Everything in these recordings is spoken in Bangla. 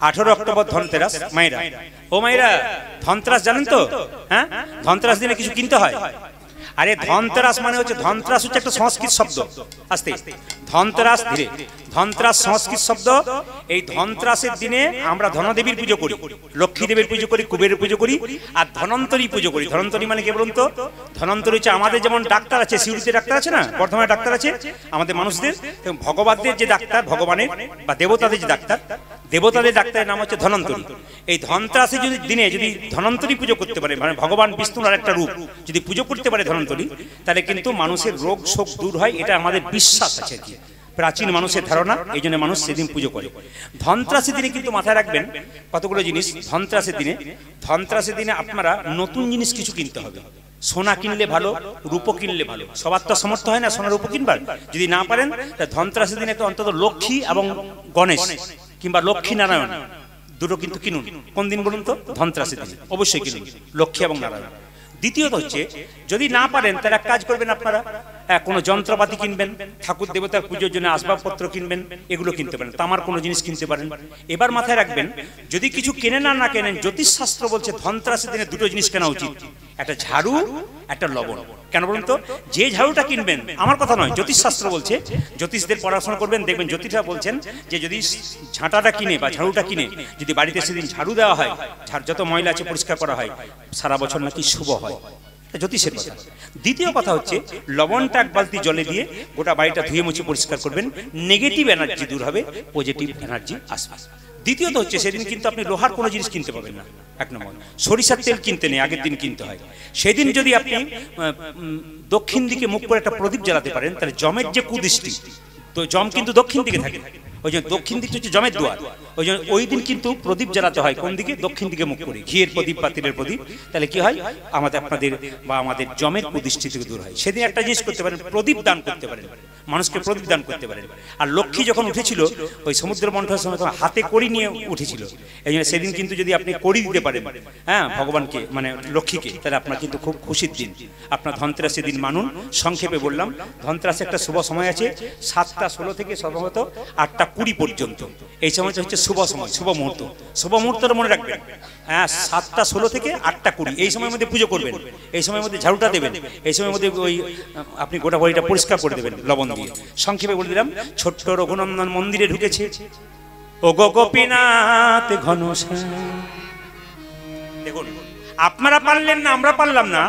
18 অক্টোবর ধনতেরাস। মায়েরা, ও মায়েরা, ধনতেরাস জানেন তো? হ্যাঁ, ধনতেরাস দিনে কিছু কিনতে হয়। আরে ধনতেরাস মানে হচ্ছে, ধনতেরাস হচ্ছে একটা সংস্কৃত শব্দ। আস্তে ধনতেরাস, ধীরে, ধনতেরাস সংস্কৃত শব্দ। এই ধনতেরাসের দিনে আমরা ধনদেবীর পুজো করি, লক্ষ্মী দেবীর পুজো করি, কুবেরের পুজো করি, আর ধনন্তরী পুজো করি। ধনন্তরী মানে কি বলুন তো? ধনন্তরী হচ্ছে আমাদের যেমন ডাক্তার আছে, সিউড়িতে ডাক্তার আছে না, বর্ধমানে ডাক্তার আছে আমাদের মানুষদের, ভগবানদের যে ডাক্তার, ভগবানের বা দেবতাদের যে ডাক্তার, দেবতাদের ডাক্তারের নাম হচ্ছে ধনন্তরী। এই ধনতেরাসের যদি দিনে যদি ধনন্তরী পুজো করতে পারে, মানে ভগবান বিষ্ণুর আর একটা রূপ যদি পুজো করতে পারে ধনন্তরী, তাহলে কিন্তু মানুষের রোগ শোক দূর হয়। এটা আমাদের বিশ্বাস আছে, কি প্রাচীন মানুষের ধারণা, এই জন্য মানুষ সেদিন পুজো করে। ধনতেরাসের দিনে কিন্তু মাথায় রাখবেন কতগুলো জিনিস। ধনতেরাসের দিনে, ধনতেরাসের দিনে আপনারা নতুন জিনিস কিছু কিনতে হবে। সোনা কিনলে ভালো, রূপো কিনলে ভালো। সবার তো সামর্থ্য হয় না সোনা রূপো কিনবার। যদি না পারেন, ধনতেরাসের দিনে একটু অন্তত লক্ষ্মী এবং গণেশ কিংবা লক্ষ্মী নারায়ণ দুটো কিন্তু কিনুন। কোন দিন বলুন তো? ধনতেরাসের দিন অবশ্যই কিনুন লক্ষ্মী এবং নারায়ণ। দ্বিতীয়ত হচ্ছে, যদি না পারেন তাহলে এক কাজ করবেন, আপনারা কোনো যন্ত্রপাতি কিনবেন, ঠাকুর দেবতার পুজোর জন্য আসবাবপত্র কিনবেন, এগুলো কিনতে পারেন। তামার কোনো জিনিস কিনতে পারেন। এবার মাথায় রাখবেন, যদি কিছু কেনেন আর না কেনেন, জ্যোতিষশাস্ত্র বলছে ধনতেরাসের দিনে দুটো জিনিস কেনা উচিত, একটা ঝাড়ু, একটা লবণ। কেন বলুন তো? যে ঝাড়ুটা কিনবেন, আমার কথা নয়, জ্যোতিষশাস্ত্র বলছে, জ্যোতিষদের পড়াশোনা করবেন, দেখবেন জ্যোতিষরা বলছেন যে যদি ঝাঁটাটা কিনে বা ঝাড়ুটা কিনে যদি বাড়িতে সেদিন ঝাড়ু দেওয়া হয়, যত ময়লা আছে পরিষ্কার করা হয়, সারা বছর নাকি শুভ হয়, জ্যোতিষের কথা। দ্বিতীয় কথা হচ্ছে, লবণটা এক বালতি জলে দিয়ে গোটা বাড়িটা ধুয়ে মুছে পরিষ্কার করবেন, নেগেটিভ এনার্জি দূর হবে, পজিটিভ এনার্জি আসবে। দ্বিতীয়ত হচ্ছে, সেদিন কিন্তু আপনি লোহার কোনো জিনিস কিনতে পাবেন না। এক নম্বর, সরিষার তেল কিনতে নেই, আগের দিন কিনতে হয়। সেদিন যদি আপনি দক্ষিণ দিকে মুখ করে একটা প্রদীপ জ্বালাতে পারেন, তাহলে যমের যে কুদৃষ্টি, তো যম কিন্তু দক্ষিণ দিকে থাকে, ওই জন্য দক্ষিণ দিকটা হচ্ছে যমের দুয়ার, ওই জন্য ওই দিন কিন্তু প্রদীপ জ্বালাতে হয় কোন দিকে? দক্ষিণ দিকে মুখ করে, ঘিয়ের প্রদীপ বা তিলের প্রদীপ। তাহলে কি হয়? আমাদের আপনাদের বা আমাদের জমের কুদৃষ্টি থেকে দূর হয়। সেদিন একটা জিনিস করতে পারেন, প্রদীপ দান করতে পারেন, মানুষকে প্রদীপ দান করতে পারেন। আর লক্ষ্মী যখন উঠেছিল ওই সমুদ্র মন্থনের সময়, তখন হাতে কড়ি নিয়ে উঠেছিল। এই জন্য সেদিন কিন্তু যদি আপনি কড়ি দিতে পারেন, হ্যাঁ, ভগবানকে মানে লক্ষ্মীকে, তাহলে আপনার কিন্তু খুব খুশির দিন। আপনার ধনতেরাসের দিন মানুন। সংক্ষেপে বললাম, ধনতেরাসে একটা শুভ সময় আছে 7টা 16 থেকে সম্ভবত 8টা 20 পর্যন্ত। এই সময়টা হচ্ছে শুভ সময়, শুভ মুহূর্ত। শুভ মুহূর্তটা মনে রাখবেন, হ্যাঁ, 7টা 16 থেকে 8টা 20 এই সময়ের মধ্যে পুজো করবেন, এই সময়ের মধ্যে ঝাড়ুটা দেবেন, এই সময়ের মধ্যে ওই আপনি গোটা বাড়িটা পরিষ্কার করে দেবেন লবণ দিয়ে। সংক্ষেপে বলে দিলাম, ছোট্ট রঘুনন্দন মন্দিরে ঢুকেছে, ও গো গোপীনাথ ঘনশ্যাম। দেখুন, আপনারা পারলেন না, আমরা পারলাম না।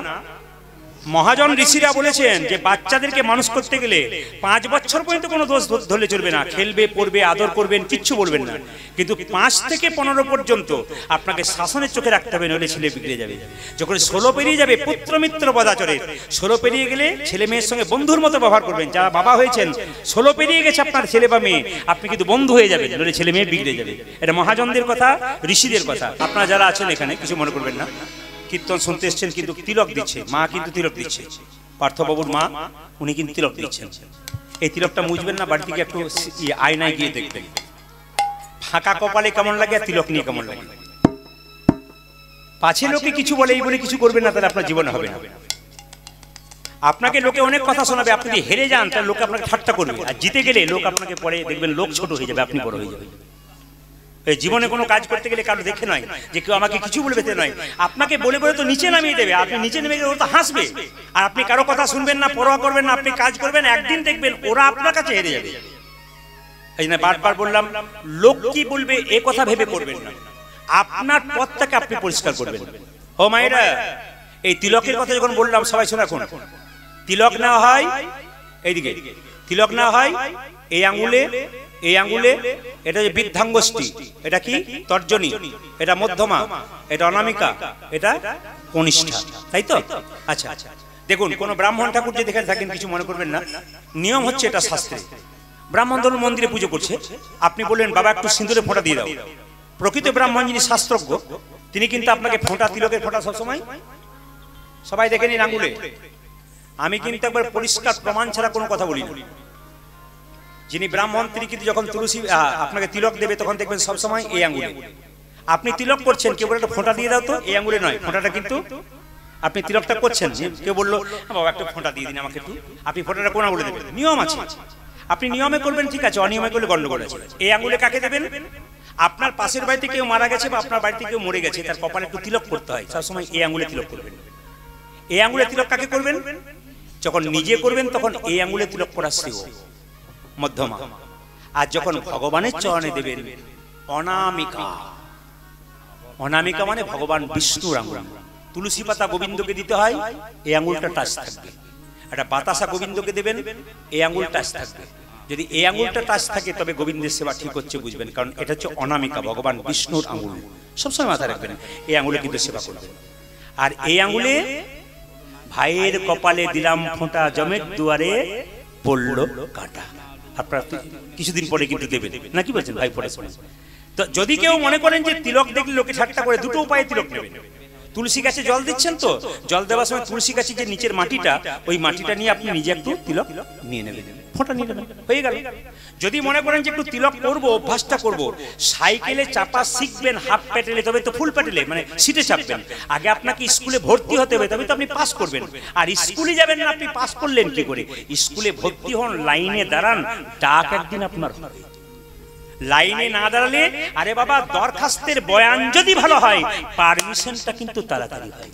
মহাজন ঋষিরা বলেছেন যে বাচ্চাদেরকে মানুষ করতে গেলে 5 বছর পর্যন্ত কোনো দোষ ধরলে চলবে না, খেলবে, পড়বে, আদর করবেন, কিচ্ছু বলবেন না। কিন্তু 5 থেকে 15 পর্যন্ত আপনাকে শাসনের চোখে রাখতে হবে, নইলে ছেলে বিগড়ে যাবে। যখন 16 পেরিয়ে যাবে, পুত্র মিত্র বদাচরে, 16 পেরিয়ে গেলে ছেলে মেয়ের সঙ্গে বন্ধুর মতো ব্যবহার করবেন। যারা বাবা হয়েছেন, 16 পেরিয়ে গেছে আপনার ছেলে বা মেয়ে, আপনি কিন্তু বন্ধু হয়ে যাবেন, নইলে ছেলে মেয়ে বিগড়ে যাবে। এটা মহাজনদের কথা, ঋষিদের কথা। আপনারা যারা আছেন এখানে, কিছু মনে করবেন না, কীর্তন শুনতে এসছেন, কিন্তু তিলক দিচ্ছে, মা কিন্তু তিলক দিচ্ছে, পার্থবাবুর মা, উনি কিন্তু তিলক দিচ্ছেন। এই তিলকটা মুছবেন না, বাড়ি থেকে একটু আয়নায় গিয়ে দেখবেন, ফাঁকা কপালে কেমন লাগে আর তিলক নিয়ে কেমন লাগে। পাছে লোকে কিছু বলে, এই বলে কিছু করবেন না, তাহলে আপনার জীবনে হবে না। আপনাকে লোকে অনেক কথা শোনাবে, আপনি যদি হেরে যান তাহলে লোক আপনাকে ঠাট্টা করবে, আর জিতে গেলে লোক আপনাকে পরে দেখবেন লোক ছোট হয়ে যাবে, আপনি বড় হয়ে যাবেন। জীবনে কোনো কাজ করতে গেলে কারো দেখে নয় যে কেউ আমাকে কিছু বলবে, নয়, আপনাকে বলে বলে তো নিচে নামিয়ে দেবে। আপনি নিচে নেমে গেলে ওরা তো হাসবে, আর আপনি কারো কথা শুনবেন না, পরোয়া করবেন না, আপনি কাজ করবেন, একদিন দেখবেন ওরা আপনার কাছে হেরে যাবে। এই জন্য বারবার বললাম, লোক কি বলবে এ কথা ভেবে করবেন না, আপনার পথটাকে আপনি পরিষ্কার করবেন। ও মায়েরা, এই তিলকের কথা যখন বললাম, সবাই শোনা, কোন তিলক নেওয়া হয়, এইদিকে তিলক নেওয়া হয় এই আঙ্গুলে, এই আঙ্গুলে, এটা যে বৃদ্ধাঙ্গুষ্ঠী, এটা কি তর্জনী, এটা মধ্যমা, এটা অনামিকা, এটা কনিষ্ঠা, তাই তো? আচ্ছা, দেখুন, কোন ব্রাহ্মণ ঠাকুর যে দেখে থাকেন, কিছু মনে করবেন না, নিয়ম হচ্ছে এটা শাস্ত্রে। ব্রাহ্মণ ধরুন মন্দিরে পুজো করছে, আপনি বললেন বাবা একটু সিঁদুরে ফোঁটা দিয়ে দাও। প্রকৃত ব্রাহ্মণ যিনি শাস্ত্রজ্ঞ, তিনি কিন্তু আপনাকে ফোঁটা, তিলকের ফোঁটা সবসময়, সবাই দেখে নিন আঙ্গুলে। আমি কিন্তু একবার পরিষ্কার প্রমাণ ছাড়া কোনো কথা বলি না। যিনি ব্রাহ্মণ তিনি কিন্তু যখন তুলসী আপনাকে তিলক দেবে, তখন দেখবেন সবসময় এই আঙ্গুলে। আপনি তিলক করছেন, কেউ বলে একটা ফোঁটা দিয়ে দাও, তো এই আঙ্গুলে নয়, ফোঁটাটা কিন্তু আপনি তিলকটা করছেন, কেউ বললো বাবা একটা ফোঁটা দিয়ে দিন আমাকে একটু, আপনি ফোঁটাটা কোন আঙ্গুলে দেবেন? নিয়ম আছে, আপনি নিয়মে করবেন, ঠিক আছে, অনিয়মে করলে গন্ডগোল আছে। এই আঙ্গুলে কাকে দেবেন? আপনার পাশের বাড়িতে কেউ মারা গেছে বা আপনার বাড়িতে কেউ মরে গেছে, তার কপালে একটু তিলক করতে হয়, সবসময় এই আঙুলে তিলক করবেন। এই আঙুলে তিলক কাকে করবেন? যখন নিজে করবেন তখন এই আঙুলে তিলক করা শ্রেয়, মধ্যমা। আর যখন ভগবানের চরণে দেবেন অনামিকা। অনামিকা মানে ভগবান বিষ্ণুর আঙুল। তুলসী পাতা গোবিন্দকে দিতে হয়, এই আঙুলটা টাচ থাকবে। একটা বাতাসা গোবিন্দকে দেবেন, এই আঙুল টাচ থাকবে। যদি এই আঙুলটা টাচ থাকে তবে গোবিন্দের সেবা ঠিক হচ্ছে বুঝবেন, কারণ এটা হচ্ছে অনামিকা, ভগবান বিষ্ণুর আঙুল। সবসময় মাথায় রাখবেন, এই আঙুলে কিন্তু সেবা করবেন। আর এই আঙুলে ভাইয়ের কপালে দিলাম ফোঁটা, জমের দুয়ারে পড়ল কাটা। আপনারা কিছুদিন পরে কিন্তু দেবেন, না কি বলছেন ভাই? পরে শোনেন। তো যদি কেউ মনে করেন যে তিলক দেখলে লোকে ঠাট্টা করে, দুটো উপায়ে তিলক নেবেন। তুলসী গাছে জল দিচ্ছেন, তো জল দেওয়ার সময় তুলসী গাছে যে নিচের মাটিটা, ওই মাটিটা নিয়ে আপনি নিজে একটু তিলক নিয়ে নেবেন, ফোঁটা নিয়ে নেবেন, হয়ে গেল। যদি মনে করেন যে একটু তিলক করবো, অভ্যাসটা করবো, সাইকেলে চাপা শিখবেন হাফ প্যাটেলে, তবে তো ফুল প্যাটেলে মানে সিটে চাপবেন। আগে আপনাকে স্কুলে ভর্তি হতে হবে, তবে তো আপনি পাস করবেন। আর স্কুলে যাবেন না, আপনি পাস করলেন কি করে? স্কুলে ভর্তি হন, লাইনে দাঁড়ান, ডাক একদিন আপনার হবে। লাইনে না দাঁড়ালে, আরে বাবা দরখাস্তের বয়ান যদি ভালো হয়, পারমিশনটা কিন্তু তাড়াতাড়ি হয়।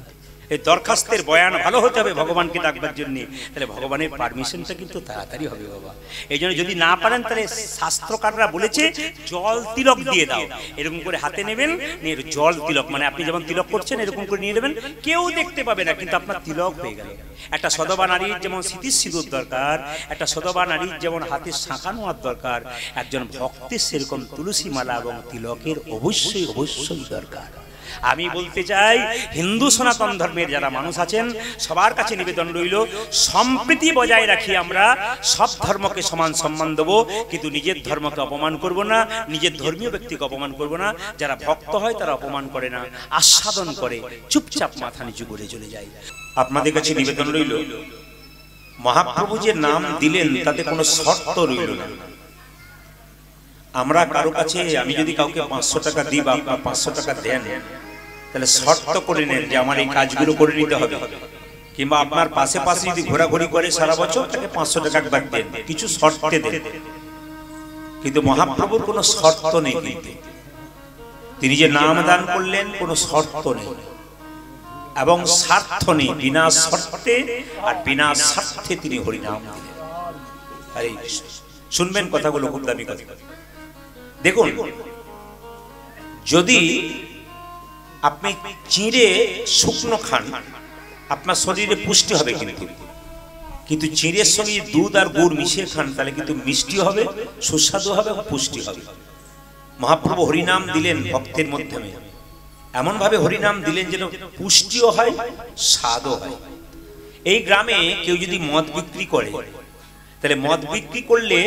এই দরখাস্তের বয়ান ভালো হতে হবে ভগবানকে ডাকবার জন্য, তাহলে ভগবানের পারমিশনটা কিন্তু তাড়াতাড়ি হবে বাবা। এই জন্য যদি না পারেন, তাহলে শাস্ত্রকাররা বলেছে জল তিলক দিয়ে দাও। এরকম করে হাতে নেবেন, নিয়ে জল তিলক, মানে আপনি যেমন তিলক করছেন এরকম করে নিয়ে নেবেন, কেউ দেখতে পাবে না, কিন্তু আপনার তিলক হয়ে গেল। একটা সদবা নারীর যেমন স্মৃতির সিঁদুর দরকার, একটা সদবা নারীর যেমন হাতের শাঁখা নেওয়ার দরকার, একজন ভক্তের সেরকম তুলসী মালা এবং তিলকের অবশ্যই অবশ্যই দরকার। আমি বলতে চাই, হিন্দু সনাতন ধর্মের যারা মানুষ আছেন সবার কাছে নিবেদন রইল, সম্প্রীতি বজায় রাখি, আমরা সব ধর্মকে সমান সম্মান দেবো, কিন্তু নিজের ধর্মকে অপমান করব না, নিজের ধর্মীয় ব্যক্তিকে অপমান করব না। যারা ভক্ত হয় তারা অপমান করে না, আস্বাদন করে, চুপচাপ মাথা নিচু করে চলে যায়। আপনাদের কাছে নিবেদন রইল, মহাপ্রভু যে নাম দিলেন তাতে কোনো শর্ত রইল না। আমরা কারো কাছে, আমি যদি কাউকে 500 টাকা দিই বা 500 টাকা দেন, তাহলে শর্ত করে নেন যে আমার এই কাজগুলো করে নিতে হবে, কিংবা আপনার পাশে পাশে যদি ঘোরাঘুরি করে সারা বছর, তাকে 500 টাকা একবার দেন, কিছু শর্তে দেন। কিন্তু মহাপ্রভুর কোনো শর্ত নেই, কিন্তু তিনি যে নাম দান করলেন কোনো শর্ত নেই এবং স্বার্থ নেই, বিনা শর্তে আর বিনা স্বার্থে তিনি হরিনাম দিলেন। আরে শুনবেন কথাগুলো, খুব দামি কথা। দেখুন, যদি আপনি চিঁড়ে শুকনো খান, আপনার শরীরে পুষ্টি হবে, কিন্তু চিঁড়ের সঙ্গে দুধ আর গুড় মিশিয়ে খান, তাহলে কিন্তু মিষ্টি হবে, সুস্বাদু হবে, পুষ্টি হবে। মহাপ্রভু হরিনাম দিলেন ভক্তের মাধ্যমে, এমন ভাবে হরিনাম দিলেন যেন পুষ্টিও হয়, স্বাদও হয়। এই গ্রামে কেউ যদি মদ বিক্রি করে, তাহলে মদ বিক্রি করলে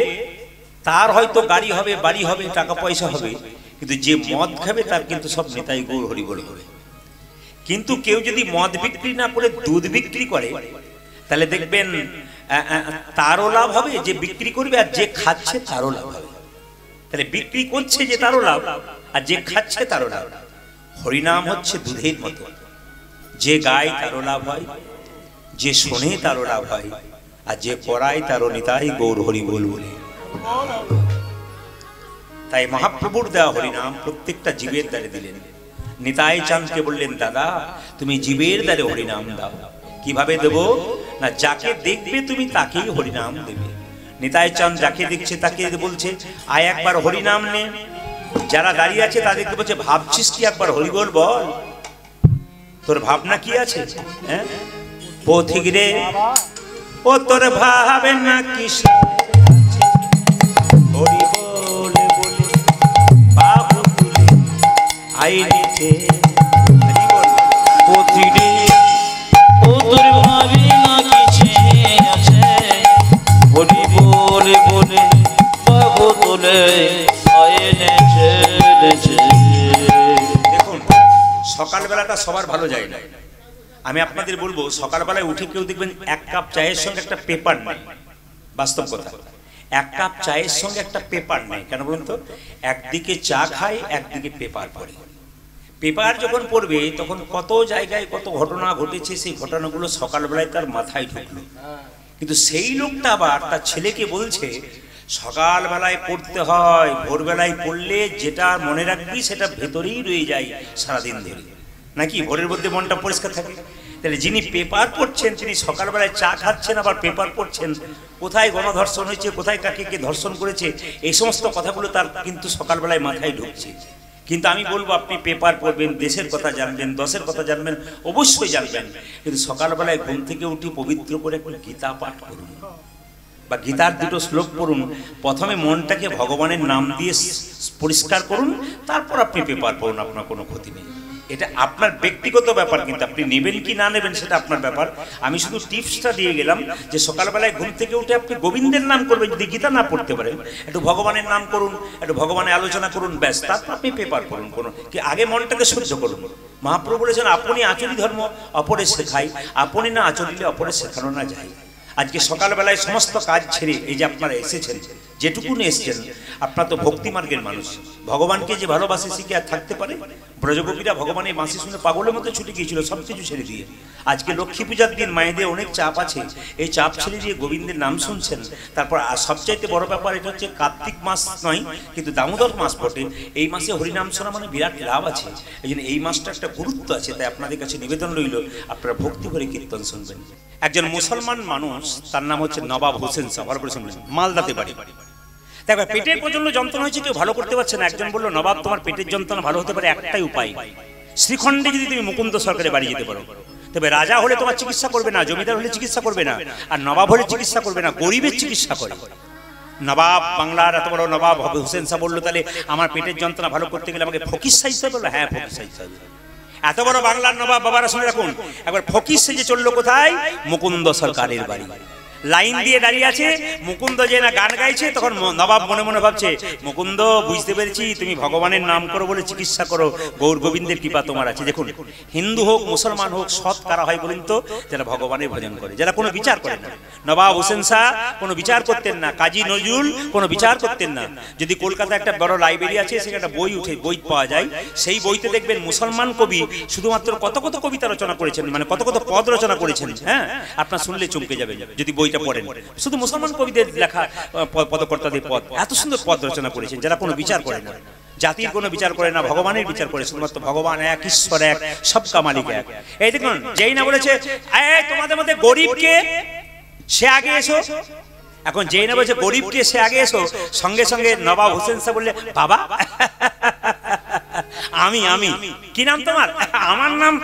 তার হয়তো গাড়ি হবে, বাড়ি হবে, টাকা পয়সা হবে, কিন্তু যে মদ খাবে তার কিন্তু সব নেতাই গৌর হরিবল হবে। কিন্তু কেউ যদি মদ বিক্রি না করে দুধ বিক্রি করে, তাহলে দেখবেন তারও লাভ হবে, যে বিক্রি করবে, আর যে খাচ্ছে তারও লাভ হবে। তাহলে বিক্রি করছে যে তারও লাভ, আর যে খাচ্ছে তারও লাভ। হরিনাম হচ্ছে দুধের মতো, যে গায় তারও লাভ হয়, যে শোনে তারও লাভ হয়, আর যে পড়ায় তারও নিতাই গৌর হরিবল বলে। তাই মহাপ্রভুর দেওয়া হরিনাম প্রত্যেকটা জীবের দ্বারে দিলেন। নিতাই চাঁদকে বললেন, দাদা তুমি জীবের দ্বারে হরিনাম দাও। কিভাবে দেব না, যাকে দেখবে তুমি তাকেই হরিনাম দেবে। নিতাই চাঁদ যাকে দেখছে তাকে বলছে, আয় একবার হরিনাম নে। যারা দাঁড়িয়ে আছে তাদেরকে বলছে, ভাবছিস কি, একবার হরিবল বল, তোর ভাবনা কি আছে? হ্যাঁ পথিক রে, ও তোর ভাবে না কি হরিবল বলে বাবু তুলে আইনেছে। পথিক রে, ও তোর ভাবে না কিছু আছে, হরিবল বলে বাবু তুলে আইনেছে। দেখুন, সকালবেলাটা সবার ভালো যায় না। আমি আপনাদের বলবো, সকালবেলায় উঠে কেউ দেখবেন এক কাপ চায়ের সঙ্গে একটা পেপার নেই। বাস্তব কথা, এক কাপ চায়ের সঙ্গে একটা পেপার নেই। কেন বলুন তো? একদিকে চা খায়, একদিকে পেপার পড়ে। পেপার যখন পড়বে তখন কত জায়গায় কত ঘটনা ঘটেছে, সেই ঘটনাগুলো সকালবেলায় তার মাথায় ঢুকলো। কিন্তু সেই লোকটা আবার তার ছেলেকে বলছে, সকালবেলায় পড়তে হয়, ভোরবেলায় পড়লে যেটা মনে রাখবি সেটা ভেতরেই রয়ে যায় সারাদিন ধরে, নাকি ভোরের মধ্যে মনটা পরিষ্কার থাকে। তাহলে যিনি পেপার পড়ছেন তিনি সকালবেলায় চা খাচ্ছেন আবার পেপার পড়ছেন, কোথায় গণধর্ষণ হয়েছে, কোথায় কাকে কে ধর্ষণ করেছে, এই সমস্ত কথাগুলো তার কিন্তু সকালবেলায় মাথায় ঢুকছে। কিন্তু আমি বলবো আপনি পেপার পড়বেন, দেশের কথা জানবেন, দশের কথা জানবেন, অবশ্যই জানবেন, কিন্তু সকালবেলায় ঘুম থেকে উঠি পবিত্র করে একটু গীতা পাঠ করুন বা গীতার দুটো শ্লোক পড়ুন। প্রথমে মনটাকে ভগবানের নাম দিয়ে পরিষ্কার করুন, তারপর আপনি পেপার পড়ুন, আপনার কোনো ক্ষতি নেই। এটা আপনার ব্যক্তিগত ব্যাপার, কিন্তু আপনি নেবেন কি না নেবেন সেটা আপনার ব্যাপার। আমি শুধু টিপসটা দিয়ে গেলাম যে সকালবেলায় ঘুম থেকে উঠে আপনি গোবিন্দের নাম করবেন, যদি গীতা না পড়তে পারেন একটু ভগবানের নাম করুন, একটু ভগবানের আলোচনা করুন, ব্যাস, তারপর আপনি পেপার পড়ুন। কোনো কি আগে মনটাকে সহ্য করুন। মহাপ্রভু বলেছেন আপনি আচরি ধর্ম অপরে শেখাই, আপনি না আচরিলে অপরে শেখানো না যায়। আজকে সকালবেলায় সমস্ত কাজ ছেড়ে এই যে আপনারা এসেছেন, যেটুকুন এসেছেন, আপনার তো ভক্তি মার্গের মানুষ, ভগবানকে যে ভালোবাসে শিখে আর থাকতে পারে? ব্রজগোপীরা ভগবানের বাঁশি শুনে পাগলের মতো ছুটে গিয়েছিল সব কিছু ছেড়ে দিয়ে। আজকে লক্ষ্মী পূজার দিন মায়েদের অনেক চাপ আছে, এই চাপ ছেড়ে দিয়ে গোবিন্দের নাম শুনছেন। তারপর সবচাইতে বড় ব্যাপার এটা হচ্ছে কার্তিক মাস নয় কিন্তু দামোদর মাস বটে, এই মাসে হরিনাম শোনা মানে বিরাট লাভ আছে। এই জন্য এই মাসটা একটা গুরুত্ব আছে। তাই আপনাদের কাছে নিবেদন রইল আপনারা ভক্তি করে কীর্তন শুনবেন। একজন মুসলমান মানুষ, তার নাম হচ্ছে নবাব হোসেন শাহ, ভালো করে শুনবেন, মালদাতে বাড়ি। দেখো পেটের প্রচন্ড যন্ত্রণা হয়েছে, কেউ ভালো করতে পারছে না। একজন বললো নবাব তোমার পেটের যন্ত্রণা ভালো হতে পারে একটাই উপায়, শ্রীখণ্ডে যদি তুমি মুকুন্দ সরকারের বাড়ি যেতে পারো। তবে রাজা হলে তোমার চিকিৎসা করবে না, জমিদার হলে চিকিৎসা করবে না, আর নবাব হলে চিকিৎসা করবে না, গরিবের চিকিৎসা করে। নবাব, বাংলার এত বড় নবাব হোসেন শাহ বললো তাহলে আমার পেটের যন্ত্রণা ভালো করতে গেলে আমাকে ফকির সাজতে হবে? হ্যাঁ, ফকির সাজতে হবে। এত বড় বাংলার নবাব, বাবারা শুনে রাখুন, একবার ফকির সেজে চললো কোথায়? মুকুন্দ সরকারের বাড়ি। লাইন দিয়ে দাঁড়িয়ে আছে, মুকুন্দ যে না গান গাইছে, তখন নবাব মনে মনে ভাবছে মুকুন্দ বুঝতে পেরেছি তুমি ভগবানের নাম করো বলে চিকিৎসা করো, গৌর গোবিন্দের কৃপা তোমার আছে। দেখুন, হিন্দু হোক মুসলমান হোক সৎ কারা হয় বলুন তো? যারা ভগবানের ভজন করে, যারা কোনো বিচার করে না। নবাব হোসেন শাহ কোনো বিচার করতেন না, কাজী নজরুল কোনো বিচার করতেন না। যদি কলকাতা একটা বড় লাইব্রেরি আছে, সেখানে একটা বই উঠে বই পাওয়া যায়, সেই বইতে দেখবেন মুসলমান কবি শুধুমাত্র কত কত কবিতা রচনা করেছেন, মানে কত কত পদ রচনা করেছেন। হ্যাঁ, আপনার শুনলে চমকে যাবেন যদি বই পড়েন। শুধু মুসলমান কবিদের লেখা পদকর্তাদের পদ, এত সুন্দর পদ রচনা করেছেন যারা কোনো বিচার করে না, জাতির কোনো বিচার করে না, ভগবানের বিচার করে। শুধুমাত্র ভগবান এক, ঈশ্বর এক, সবকা মালিক এক। এই দেখুন, যেই না বলেছে তোমাদের মধ্যে গরিবকে সে আগে এসো, এখন যেই না বলেছে গরিবকে সে আগে এসো, সঙ্গে সঙ্গে নবাব হোসেন শাহ বললে বাবা আমি আমি কি নাম তোমার? আমার নাম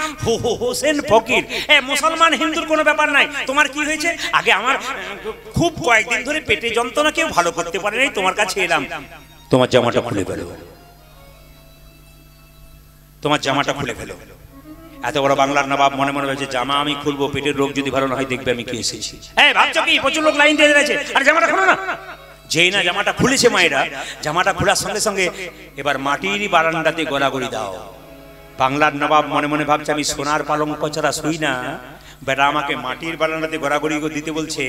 হোসেন ফকির। মুসলমান হিন্দুর কোনো ব্যাপার নাই, তোমার কি হয়েছে? আগে আমার খুব কয়েকদিন ধরে পেটে যন্ত্রণা, কেউ ভালো করতে পারে নাই, তোমার কাছে এলাম। তোমার জামাটা খুলে ফেলো, তোমার জামাটা খুলে ফেলো। এত বড় বাংলার নবাব মনে মনে হয়েছে জামা আমি খুলবো, পেটের রোগ যদি ভালো না হয় দেখবে আমি কি এসেছি। হ্যাঁ, ভাবছো কি প্রচুর লোক লাইন দিয়ে রয়েছে, আর জামাটা খুলো না। যেই না জামাটা খুলেছে মায়েরা, জামাটা খোলার সঙ্গে সঙ্গে এবার মাটির বারান্দাতে গড়াগড়ি দাও। বাংলার নবাব মনে মনে ভাবছে আমি সোনার পালঙ্ক ছাড়া শুই না, বেটা আমাকে মাটির বারান্দাতে গড়াগড়ি দিতে বলছে।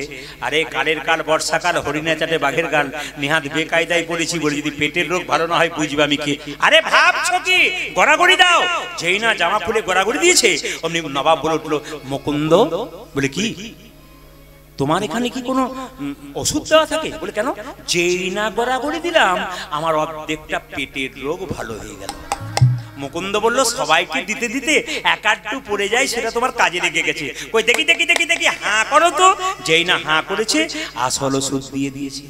আরে কালের কাল বর্ষাকাল, হরিণা চাটে বাঘের গাল, নেহাত বেকায়দায় পড়েছি বলে যদি পেটের রোগ ভালো না হয় বুঝবে আমি কি। আরে ভাবছো কি, গড়াগড়ি দাও। যেই না জামা খুলে গড়াগড়ি দিয়েছে, অমনি নবাব বলে উঠলো মুকুন্দ। বলে কি তোমার এখানে কি কোনো ওষুধ দেওয়া থাকে? বলে কেন? যেই না গড়াগড়ি দিলাম আমার অর্ধেকটা পেটের রোগ ভালো হয়ে গেল। মুকুন্দ বলল সবাইকে দিতে দিতে এক আধটু পড়ে যায়, সেটা তোমার কাজে লেগে গেছে। কই দেখি দেখি দেখি দেখি, হাঁ করো তো। যেই না হাঁ করেছে, আসল ওষুধ দিয়ে দিয়েছে।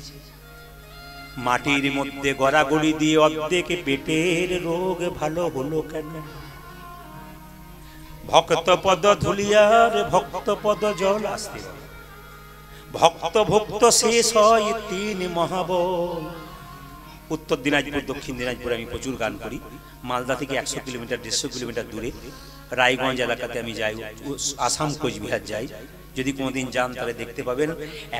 মাটির মধ্যে গড়াগড়ি দিয়ে অর্ধেক পেটের রোগ ভালো হলো কেন? ভক্ত পদ ধুলিয়ার ভক্ত পদ জল আসতে, ভক্ত ভক্ত শেষ হয় তিন মহাবল। উত্তর দিনাজপুর, দক্ষিণ দিনাজপুরে আমি প্রচুর গান করি। মালদা থেকে 100 কিলোমিটার 150 কিলোমিটার দূরে রায়গঞ্জ এলাকাতে আমি যাই, আসাম কোচবিহার যাই। যদি কোনোদিন যান তাহলে দেখতে পাবেন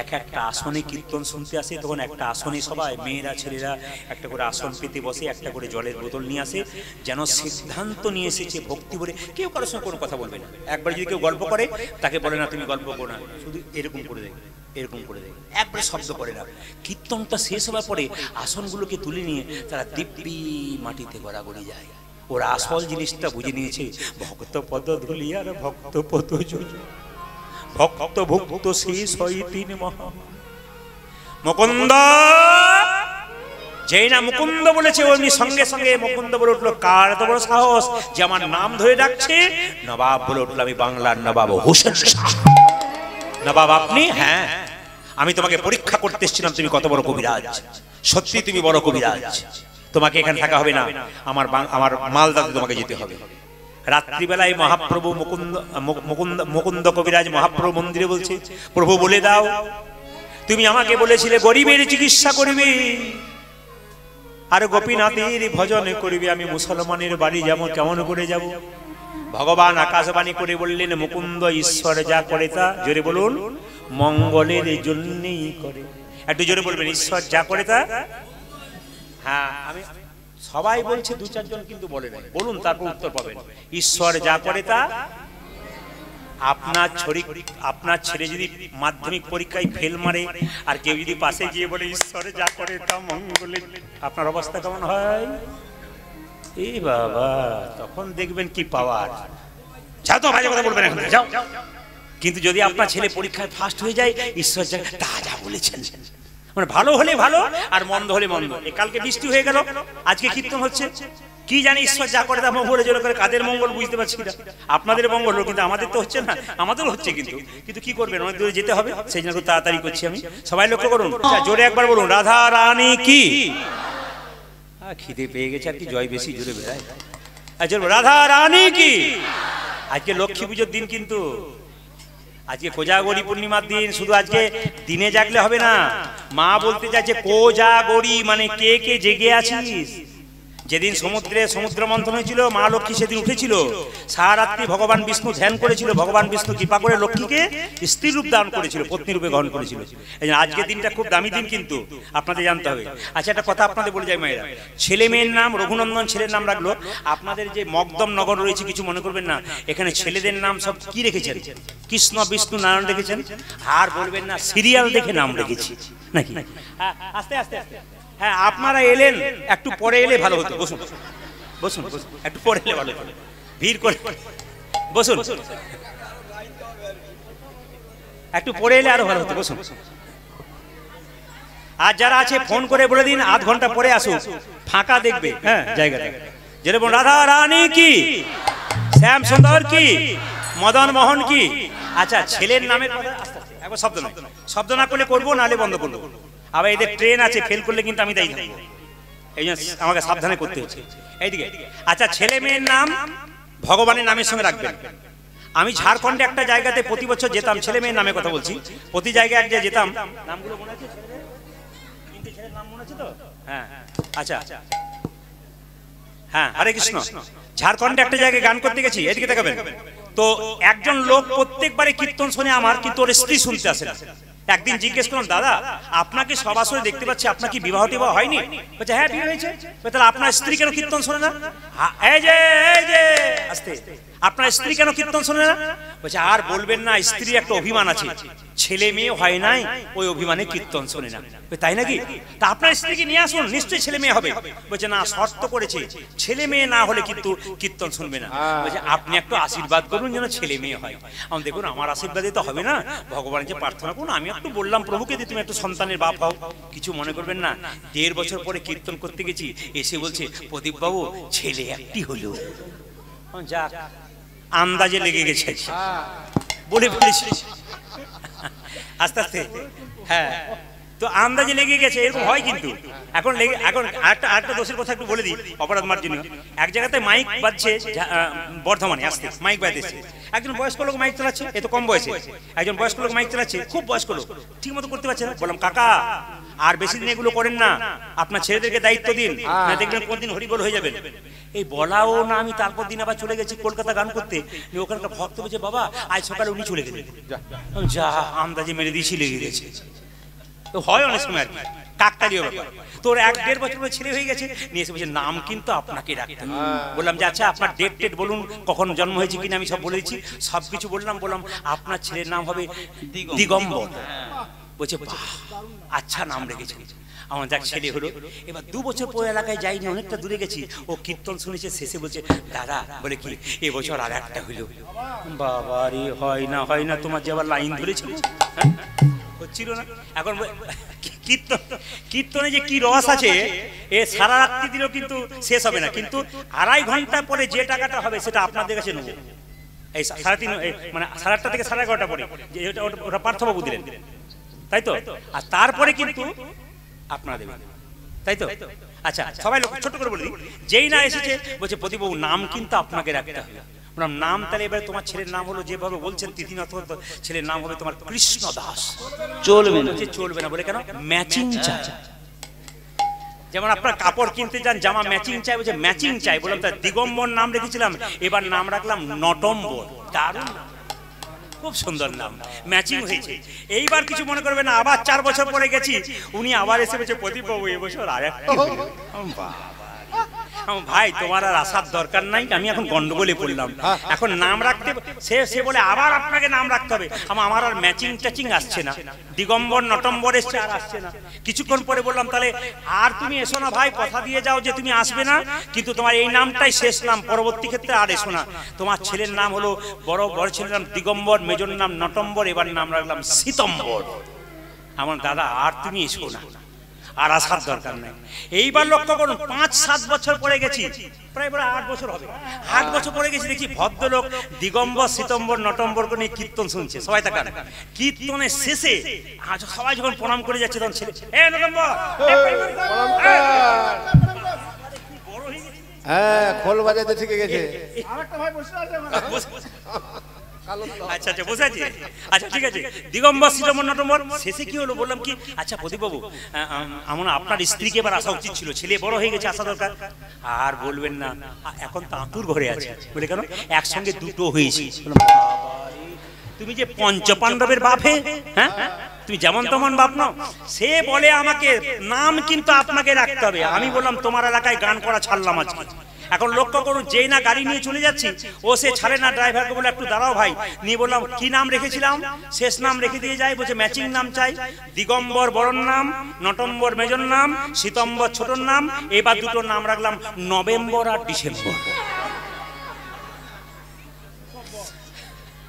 এক একটা আসনে কীর্তন শুনতে আসে। তখন একটা আসনে সবাই মেয়েরা ছেলেরা একটা করে আসন পেতে বসে, একটা করে জলের বোতল নিয়ে আসে, যেন সিদ্ধান্ত নিয়ে এসেছে ভক্তি বলে। কেউ কারোর সঙ্গে কোনো কথা বলবে না। একবার যদি কেউ গল্প করে তাকে বলে না তুমি গল্প করো না, শুধু এরকম করে দেয়, এরকম করে দেয়, একবার শব্দ করে না। কীর্তনটা শেষ হওয়ার পরে আসনগুলোকে তুলে নিয়ে তারা দিব্যি মাটিতে গড়াগড়ি যায়। ওরা আসল জিনিসটা বুঝে নিয়েছে, ভক্ত পদ ধুলিয়ার ভক্ত পদ ভক্ত ভক্ত শেষ হয় তিন মহা। মুকুন্দ। যেই না মুকুন্দ বলেছে অমনি সঙ্গে সঙ্গে মুকুন্দ বলে উঠলো, কার এত বড় সাহস যে আমার নাম ধরে ডাকছে? নবাব বলে উঠলো, আমি বাংলার নবাব হোসেন শাহ। নবাব আপনি? হ্যাঁ, আমি তোমাকে পরীক্ষা করতে এসেছিলাম, তুমি কত বড় কবিরাজ। সত্যি তুমি বড় কবিরাজ, তোমাকে এখানে থাকা হবে না, আমার মালদাতে তোমাকে যেতে হবে। রাত্রিবেলায় মহাপ্রভু মুকুন্দ কবিরাজ মহাপ্রভু মন্দিরে বলছে, প্রভু বলে দাও, তুমি আমাকে বলেছিলে গরিবের চিকিৎসা করবে আর গোপীনাথের ভজন করবে, আমি মুসলমানের বাড়ি যাবো, কেমন করে যাব? ভগবান আকাশবাণী করে বললেন, মুকুন্দ ঈশ্বর যা করে তা, জোরে বলুন, মঙ্গলের জন্যই করে। একটু জোরে বলবেন, ঈশ্বর যা করে তা। হ্যাঁ, আমি সবাই বলছে, দু চারজন কিন্তু বলে নাই, বলুন তারপর উত্তর পাবেন। ঈশ্বর যা করে তা। আপনার ছেলে যদি মাধ্যমিক পরীক্ষায় ফেল মারে আর কেউ যদি পাশে গিয়ে বলে ঈশ্বর যা করে তা মঙ্গলে, আপনার অবস্থা কেমন হয়? এই বাবা, তখন দেখবেন কি পাওয়ার। যাও তো, বাজে কথা বলবেন এখন, যাও। কিন্তু যদি আপনার ছেলে পরীক্ষায় ফার্স্ট হয়ে যায়, ঈশ্বর যা তা যা বলেছেন, মানে ভালো হলে ভালো আর মন্দ হলে মন্দ। কালকে বৃষ্টি হয়ে গেল, আজকে কীর্তন হচ্ছে, কি জানি ঈশ্বর যা করে তা মঙ্গলে জোরে করে। কাদের মঙ্গল বুঝতে পারছি না, আপনাদের মঙ্গল, কিন্তু আমাদের তো হচ্ছে না। আমাদেরও হচ্ছে, কিন্তু কি করবেন, অনেক দূরে যেতে হবে, সেই জন্য তাড়াতাড়ি করছি আমি। সবাই লক্ষ্য করুন, জোরে একবার বলুন, রাধা রানী কি। খিদে পেয়ে গেছে আর কি, জয় বেশি জোরে বেড়ায়। রাধা রানী কি। আজকে লক্ষ্মী পুজোর দিন, কিন্তু আজকে কোজাগরী পূর্ণিমার দিন। শুধু আজকে দিনে জাগলে হবে না, মা বলতে চাইছে কোজাগরী মানে কে কে জেগে আছিস। যেদিন সমুদ্র মন্থন হয়েছিল, মা লক্ষ্মী সেদিন উঠেছিল, সারা রাত্রি ভগবান বিষ্ণু ধ্যান করেছিল। ভগবান বিষ্ণু কৃপা করে লক্ষ্মীকে স্ত্রী রূপ দান করেছিল, পত্নী রূপে গ্রহণ করেছিল। এই জন্য আজকের দিনটা খুব দামি দিন, কিন্তু আপনাদের জানতে হবে। আচ্ছা, একটা কথা আপনাদের বলে যাই মায়েরা, ছেলে মেয়ের নাম রঘুনন্দন ছেলের নাম রাখলো। আপনাদের যে মকদম নগর রয়েছে, কিছু মনে করবেন না, এখানে ছেলেদের নাম সব কি রেখেছেন? কৃষ্ণ বিষ্ণু নারায়ণ রেখেছেন। আর বলবেন না সিরিয়াল দেখে নাম রেখেছি নাকি? আস্তে আস্তে আস্তে। হ্যাঁ, আপনারা এলেন, একটু পরে এলে ভালো হতো। বসুন বসুন, একটু পরে এলে ভালো হতো, ভিড় করে বসুন। একটু পরে এলে আরো ভালো হতো, বসুন। আর যারা আছে ফোন করে বলে দিন আধ ঘন্টা পরে আসুন, ফাঁকা দেখবে। হ্যাঁ, জায়গাটা যেরকম রাধা রানী কি, শ্যাম সুন্দর কি, মদন মোহন কি। আচ্ছা, ছেলের নামের কথা আস্তে আস্তে, একবার শব্দ না করলে করবো, নাহলে বন্ধ করবো। আবার এদের ট্রেন আছে, ফেল করলে কিন্তু আমি দায়ী থাকবো, এই জন্য আমাকে সাবধানে করতে হচ্ছে। এইদিকে আচ্ছা, ছেলে মেয়ের নাম ভগবানের নামের সঙ্গে রাখবেন। আমি ঝাড়খণ্ডে একটা জায়গাতে প্রতি বছর যেতাম, ছেলে মেয়ের নামে কথা বলছি, প্রতি জায়গায় এক জায়গায় যেতাম। নামগুলো মনে আছে? ছেলের নাম মনে আছে তো? হ্যাঁ, আচ্ছা, হ্যাঁ, হরে কৃষ্ণ। ঝাড়খণ্ডে একটা জায়গায় গান করতে গেছি, এদিকে তাকাবেন তো। একজন লোক প্রত্যেকবারে কীর্তন শুনে আমার, কিন্তু ওর স্ত্রী শুনতে আসে না। একদিন জিজ্ঞেস করলাম, দাদা আপনাকে সব আসরে দেখতে পাচ্ছি, আপনার কি বিবাহ টিবাহ হয়নি? বলছে হ্যাঁ, বিয়ে হয়েছে। তাহলে আপনার স্ত্রী কেন কীর্তন শোনে না? এই যে আস্তে, আপনার স্ত্রী কেন কীর্তন শোনে না? বলছে আর বলবেন না, স্ত্রীর একটা অভিমান আছে, ছেলে মেয়ে হয় নাই, ওই অভিমানে কীর্তন শোনে না। তাই নাকি? তা আপনার স্ত্রীকে নিয়ে আসুন, নিশ্চয়ই ছেলে মেয়ে হবে। বলছে না, শর্ত করেছে ছেলে মেয়ে না হলে কিন্তু কীর্তন শুনবে না। বলছে আপনি একটু আশীর্বাদ করুন যেন ছেলে মেয়ে হয়। আমি দেখুন, আমার আশীর্বাদে তো হবে না, ভগবানের যে প্রার্থনা করুন। আমি একটু বললাম প্রভুকে যে তুমি একটু সন্তানের বাপ হও, কিছু মনে করবেন না। 1.5 বছর পরে কীর্তন করতে গেছি, এসে বলছে প্রদীপ বাবু ছেলে একটি হলো। যাক, আন্দাজে লেগে গেছে বলে বলেছি আস্তে আস্তে। হ্যাঁ, তো আন্দাজে লেগে গেছে, এরকম হয় কিন্তু। এখন আরেকটা দোষের কথা একটু বলে দিই, অপরাধ মার্জনীয়। এক জায়গাতে মাইক বাজছে, বর্ধমানে আসতে মাইক বাজছে। একজন বয়স্ক লোক মাইক চালাচ্ছে, এত কম বয়সে একজন বয়স্ক লোক মাইক চালাচ্ছে, খুব বয়স্ক লোক, ঠিক মতো করতে পারছে না। বললাম কাকা, আর বেশি দিন এগুলো করেন না, আপনার ছেলেদেরকে দায়িত্ব দিন, না দেখবেন কোনদিন হরিবোল হয়ে যাবেন। এই বলাও না, আমি তারপর দিন আবার চলে গেছি কলকাতা গান করতে। ওখানকার ভক্ত বলছে বাবা আজ সকালে উনি চলে গেলেন। যা আন্দাজে মেরে দিয়েছি, লেগে গেছে। তো হয় অনেক সময় আর কি, কাকতালীয় ব্যাপার। তোর 1.5 বছর ছেলে হয়ে গেছে, নিয়ে এসে বলছে নাম কিন্তু আপনাকে রাখতে হবে। বললাম যে আচ্ছা আপনার ডেট বলুন, কখন জন্ম হয়েছে কিনা, আমি সব বলে দিচ্ছি, সব কিছু বললাম। আপনার ছেলের নাম হবে দিগম্বর। বলছে বাহ, আচ্ছা নাম রেখেছে। আমার যাক ছেলে হলো। এবার 2 বছর পরে এলাকায় যাইনি, অনেকটা দূরে গেছি, ও কীর্তন শুনেছে। শেষে বলছে দাদা, বলে কি এবছর আর একটা হইলো। বাবা রে, হয় না, তোমার যে আবার লাইন ধরেছিল। হচ্ছিল না। এখন কীর্তনে যে কি রস আছে, এ সারা রাত্রি দিলেও কিন্তু শেষ হবে না। কিন্তু 2.5 ঘন্টা পরে যে টাকাটা হবে সেটা আপনাদের কাছে নেব। এই 3:30 মানে 8:30 থেকে 11:30 পরে ওটা পার্থবাবু দিলেন, তাই তো? আর তারপরে কিন্তু আপনারা দেবেন, তাই তো? আচ্ছা, সবাই ছোট করে বলি, যেই না এসেছে বলছে প্রদীপবাবু নাম কিন্তু আপনাকে রাখতে হবে। বললাম নাম তাহলে এবারে তোমার ছেলের নাম হলো যেভাবে বলছেন তিথিনাথ, ছেলের নাম হবে তোমার কৃষ্ণ দাস। চলবে না, চলবে না। বলে কেন? ম্যাচিং চাই। যেমন আপনার কাপড় কিনতে যান, জামা ম্যাচিং চাই, বলছে ম্যাচিং চাই। বললাম তার দিগম্বর নাম রেখেছিলাম, এবার নাম রাখলাম নটম্বর। দারুণ, খুব সুন্দর নাম, ম্যাচিং হয়েছে। এইবার কিছু মনে করবে না, আবার 4 বছর পরে গেছি, উনি আবার এসে বলছে প্রদীপবাবু এবছর আর একটা। ভাই তোমার আর আসার দরকার নাই, আমি এখন গন্ডগোলে পড়লাম। এখন নাম রাখতে সে বলে আবার আপনাকে নাম রাখতে হবে। আমার আর ম্যাচিং টাচিং আসছে না, দিগম্বর নটম্বর এসছে আর আসছে না। কিছুক্ষণ পরে বললাম তাহলে আর তুমি এসো না ভাই, কথা দিয়ে যাও যে তুমি আসবে না, কিন্তু তোমার এই নামটাই শেষ নাম, পরবর্তী ক্ষেত্রে আর এসো না। তোমার ছেলের নাম হলো বড় ছেলের নাম দিগম্বর, মেজর নাম নটম্বর, এবার নাম রাখলাম সীতম্বর। আমার দাদা আর তুমি এসো না, আর আসার দরকার নাই। এইবার লক্ষ্য করুন 5-7 বছর পরে গেছি, প্রায় 8 বছর হবে। 8 বছর পরে গেছি, দেখি ভদ্রলোক দিগম্বর সীতম্বর নটম্বরকে নিয়ে কীর্তন শুনছে। সবাই তাকান, কীর্তনের শেষে সবাই যখন প্রণাম করে যাচ্ছে তখন ছেলে খোল বাজাতে শিখে গেছে। আচ্ছা আচ্ছা বসে আছি। আচ্ছা ঠিক আছে, দিগম্বর সীতম্বর নটম্বর শেষে কি হলো বললাম কি, আচ্ছা প্রদীপবাবু আপনার স্ত্রীকে এবার আসা উচিত ছিল, ছেলে বড় হয়ে গেছে, আসা দরকার। আর বলবেন না, এখন তো আতুর ঘরে আছে। বলে কেন? একসঙ্গে দুটো হয়েছে। তুমি যে পঞ্চপাণ্ডবের বাপ হে, হ্যাঁ তুমি যেমন তেমন বাপ নাও। সে বলে আমাকে নাম কিন্তু আপনাকে রাখতে হবে। আমি বললাম তোমার এলাকায় গান করা ছাড়লাম আজকে। এখন লক্ষ্য করুন, যেই না গাড়ি নিয়ে চলে যাচ্ছি, ও সে ছাড়ে না, ড্রাইভারকে বলে একটু দাঁড়াও ভাই। নিয়ে বললাম কি নাম রেখেছিলাম, শেষ নাম রেখে দিয়ে যায়। বলছে ম্যাচিং নাম চাই, দিগম্বর বড়র নাম, নটম্বর মেজর নাম, সীতম্বর ছোটর নাম। এবার দুটো নাম রাখলাম নভেম্বর আর ডিসেম্বর।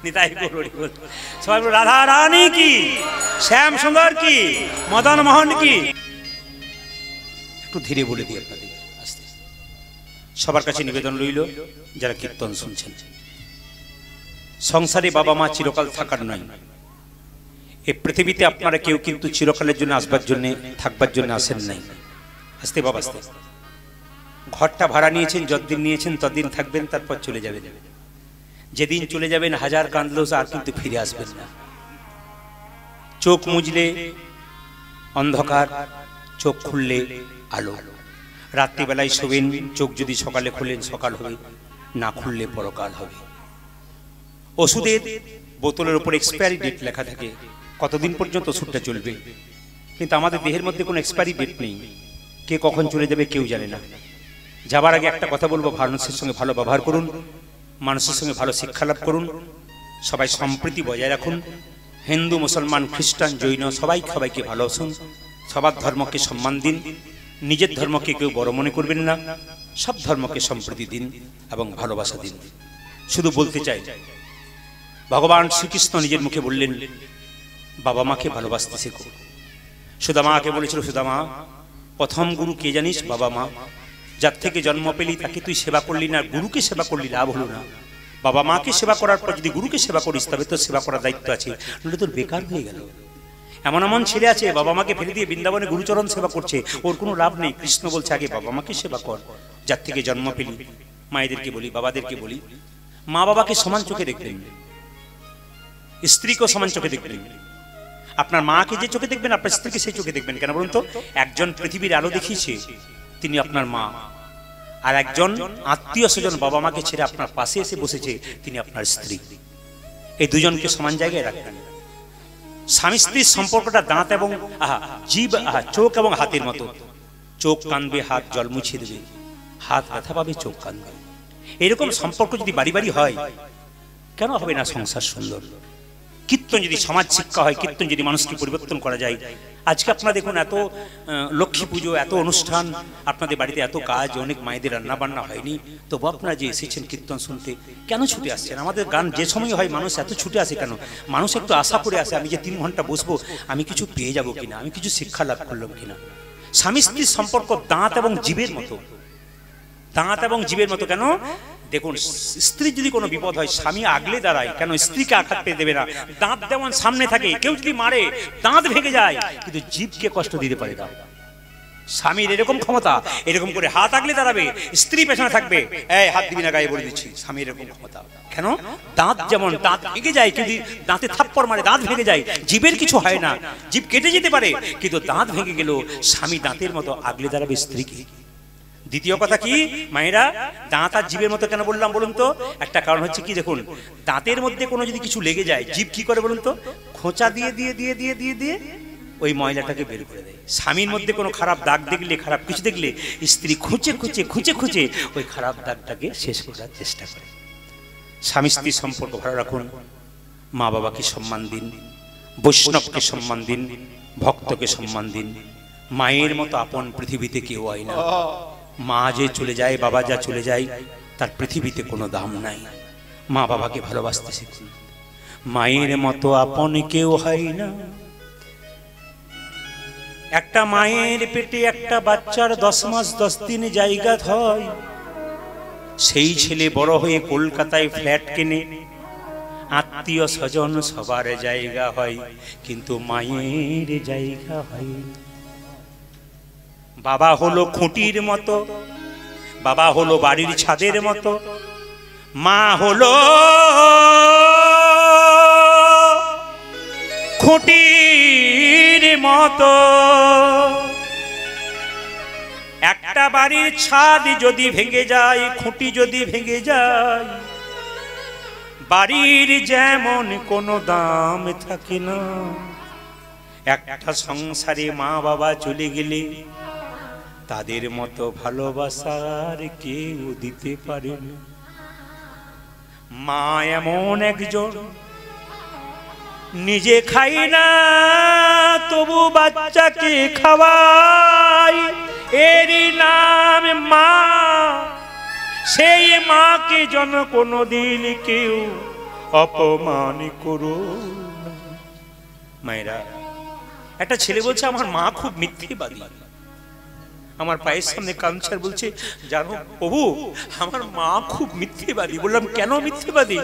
নিতাই গৌর বল। সবাই বল রাধা রানী কি, শ্যাম সুন্দর কি, মদন মোহন কি। একটু ধীরে বলে দিই আপনাদের, আস্তে আস্তে। সবার কাছে নিবেদন রইল যারা কীর্তন শুনছেন, সংসারে বাবা মা চিরকাল থাকার নয়। এই পৃথিবীতে আপনারা কেউ কিন্তু চিরকালের জন্য আসবার জন্য থাকবার জন্য আসেন নাই। আস্তে বাবা আস্তে। ঘরটা ভাড়া নিয়েছেন, যতদিন নিয়েছেন ততদিন থাকবেন, তারপর চলে যাবেন। যেদিন চলে যাবেন হাজার কাঁদলেও আর কিন্তু ফিরে আসবেন না। চোখ মুজলে অন্ধকার, চোখ খুললে আলো। রাত্রিবেলায় শোবেন, চোখ যদি সকালে খুলেন সকাল হবে, না খুললে পরকাল হবে। ওষুধের বোতলের উপর এক্সপায়ারি ডেট লেখা থাকে, কতদিন পর্যন্ত ওষুধটা চলবে। কিন্তু আমাদের দেহের মধ্যে কোনো এক্সপায়ারি ডেট নেই, কে কখন চলে যাবে কেউ জানে না। যাবার আগে একটা কথা বলবো, মানুষের সঙ্গে ভালো ব্যবহার করুন, মানুষের সঙ্গে ভালো শিক্ষা লাভ করুন, সবাই সম্প্রীতি বজায় রাখুন। হিন্দু মুসলমান খ্রিস্টান জৈন সবাইকে ভালোবাসুন, সবার ধর্মকে সম্মান দিন, নিজের ধর্মকে কেউ বড় মনে করবেন না, সব ধর্মকে সম্প্রীতি দিন এবং ভালোবাসা দিন। শুধু বলতে চাই, ভগবান শ্রীকৃষ্ণ নিজের মুখে বললেন বাবা মাকে ভালোবাসতে শেখো। সুদামাকে বলেছিল, সুদামা প্রথম গুরু কে জানিস? বাবা মা। যার থেকে জন্ম পেলি তাকে তুই সেবা করলি না, গুরুকে সেবা করলি, লাভ হলো না। বাবা মাকে সেবা করার পর যদি গুরুকে সেবা করিস তবে তোর সেবা করার দায়িত্ব আছে, নইলে তোর বেকার হয়ে গেল। এমন এমন ছেলে আছে বাবা মাকে ফেলে দিয়ে বৃন্দাবনে গুরুচরণ সেবা করছে, ওর কোনো লাভ নেই। কৃষ্ণ বলছে আগে বাবা মাকে সেবা কর, যার থেকে জন্ম পেলি। মায়েদেরকে বলি, বাবাদেরকে বলি, মা বাবাকে সমান চোখে দেখবেন, স্ত্রীকেও সমান চোখে দেখবেন। আপনার মাকে যে চোখে দেখবেন আপনার স্ত্রীকে সেই চোখে দেখবেন। কেন বলুন তো? একজন পৃথিবীর আলো দেখিয়েছে, তিনি আপনার মা, আর একজন আত্মীয় স্বজন বাবা মাকে ছেড়ে আপনার পাশে এসে বসেছে, তিনি আপনার স্ত্রী। এই দুজনকে সমান জায়গায় রাখবেন। স্বামী স্ত্রীর সম্পর্কটা দাঁত এবং জিভ, চোখ এবং হাতের মতো। চোখ কাঁদবে, হাত জল মুছিয়ে দেবে, হাত ব্যথা পাবে, চোখ কাঁদবে। এরকম সম্পর্ক যদি বাড়ি বাড়ি হয়, কেন হবে না সংসার সুন্দর? কীর্তন যদি সমাজ শিক্ষা হয়, কীর্তন যদি মানুষকে পরিবর্তন করা যায়। আজকে আপনারা দেখুন, এত লক্ষ্মী পুজো, এত অনুষ্ঠান, আপনাদের বাড়িতে এত কাজ, অনেক মায়েদের রান্না বান্না হয়নি, তবু আপনারা যে এসেছেন কীর্তন শুনতে, কেন ছুটে আসছেন? আমাদের গান যে সময় হয় মানুষ এত ছুটে আসে কেন? মানুষ একটু আশা করে আসে, আমি যে 3 ঘন্টা বসবো, আমি কিছু পেয়ে যাব কিনা, আমি কিছু শিক্ষা লাভ করলাম কিনা। স্বামী স্ত্রীর সম্পর্ক দাঁত এবং জীবের মতো, দাঁত এবং জীবের মতো। কেন? দেখুন, স্ত্রীর যদি কোনো বিপদ হয়, স্বামী আগলে দাঁড়ায়, কেন? স্ত্রীকে আঘাত পেয়ে দেবে না। দাঁত যেমন সামনে থাকে, কেউ যদি মারে দাঁত ভেঙে যায়, কিন্তু জীবকে কষ্ট দিতে পারে না। স্বামীর এরকম ক্ষমতা, এরকম করে হাত আগলে দাঁড়াবে, স্ত্রী পেছনে থাকবে, এই হাত দিবি না গায়ে, বলে দিচ্ছি। স্বামীর এরকম ক্ষমতা। কেন? দাঁত যেমন দাঁত ভেঙে যায়, কিন্তু দাঁতে থাপ্পড় মারে দাঁত ভেঙে যায়, জীবের কিছু হয় না, জীব কেটে যেতে পারে, কিন্তু দাঁত ভেঙে গেল, স্বামী দাঁতের মতো আগলে দাঁড়াবে স্ত্রীকে। দ্বিতীয় কথা কি মায়েরা, দাঁত আর জীবের মতো কেন বললাম বলুন তো? একটা কারণ হচ্ছে কি, দেখুন, দাঁতের মধ্যে কোনো যদি কিছু লেগে যায়, জীব কি করে বলুন তো? খোঁচা দিয়ে দিয়ে দিয়ে দিয়ে দিয়ে দিয়ে ওই ময়লাটাকে বের করে দেয়। স্বামীর মধ্যে কোনো খারাপ দাগ দেখলে, খারাপ কিছু দেখলে, স্ত্রী খুঁচে খুঁচে খুঁচে খুঁচে ওই খারাপ দাগটাকে শেষ করার চেষ্টা করে। স্বামী স্ত্রীর সম্পর্ক ভালো রাখুন, মা বাবাকে সম্মান দিন, বৈষ্ণবকে সম্মান দিন, ভক্তকে সম্মান দিন। মায়ের মতো আপন পৃথিবীতে কেউ হয় না। মা যে চলে যায়, বাবা যা চলে যায়, তার পৃথিবীতে কোনো দাম নাই। মা বাবাকে ভালোবাসতে শিখুন। মায়ের মতো আপন কেউ হয় না। একটা মায়ের পেটে একটা বাচ্চার 10 মাস 10 দিন জায়গা হয়। সেই ছেলে বড় হয়ে কলকাতায় ফ্ল্যাট কেনে, আত্মীয় স্বজন সবার জায়গা হয়, কিন্তু মায়ের জায়গা হয়। বাবা হলো খুঁটির মতো, বাবা হলো বাড়ির ছাদের মতো, মা হলো খুঁটির মতো। একটা বাড়ির ছাদ যদি ভেঙে যায়, খুঁটি যদি ভেঙে যায়, বাড়ির যেমন কোনো দাম থাকে না, একটা সংসারে মা বাবা চলে গেলে তাদের মতো ভালোবাসার কেউ দিতে পারে না। মা এমন একজন, নিজে খাই না তবু বাচ্চাকে খাওয়াই, এরই নাম মা। সেই মাকে যেন কোনোদিন কেউ অপমান করো না। মায়েরা, একটা ছেলে বলছে আমার মা খুব মিথ্যেবাদী। আমার পায়ের সামনে কাঞ্চার বলছে, জানো প্রভু, আমার মা খুব মিথ্যেবাদী। বললাম কেন মিথ্যেবাদী?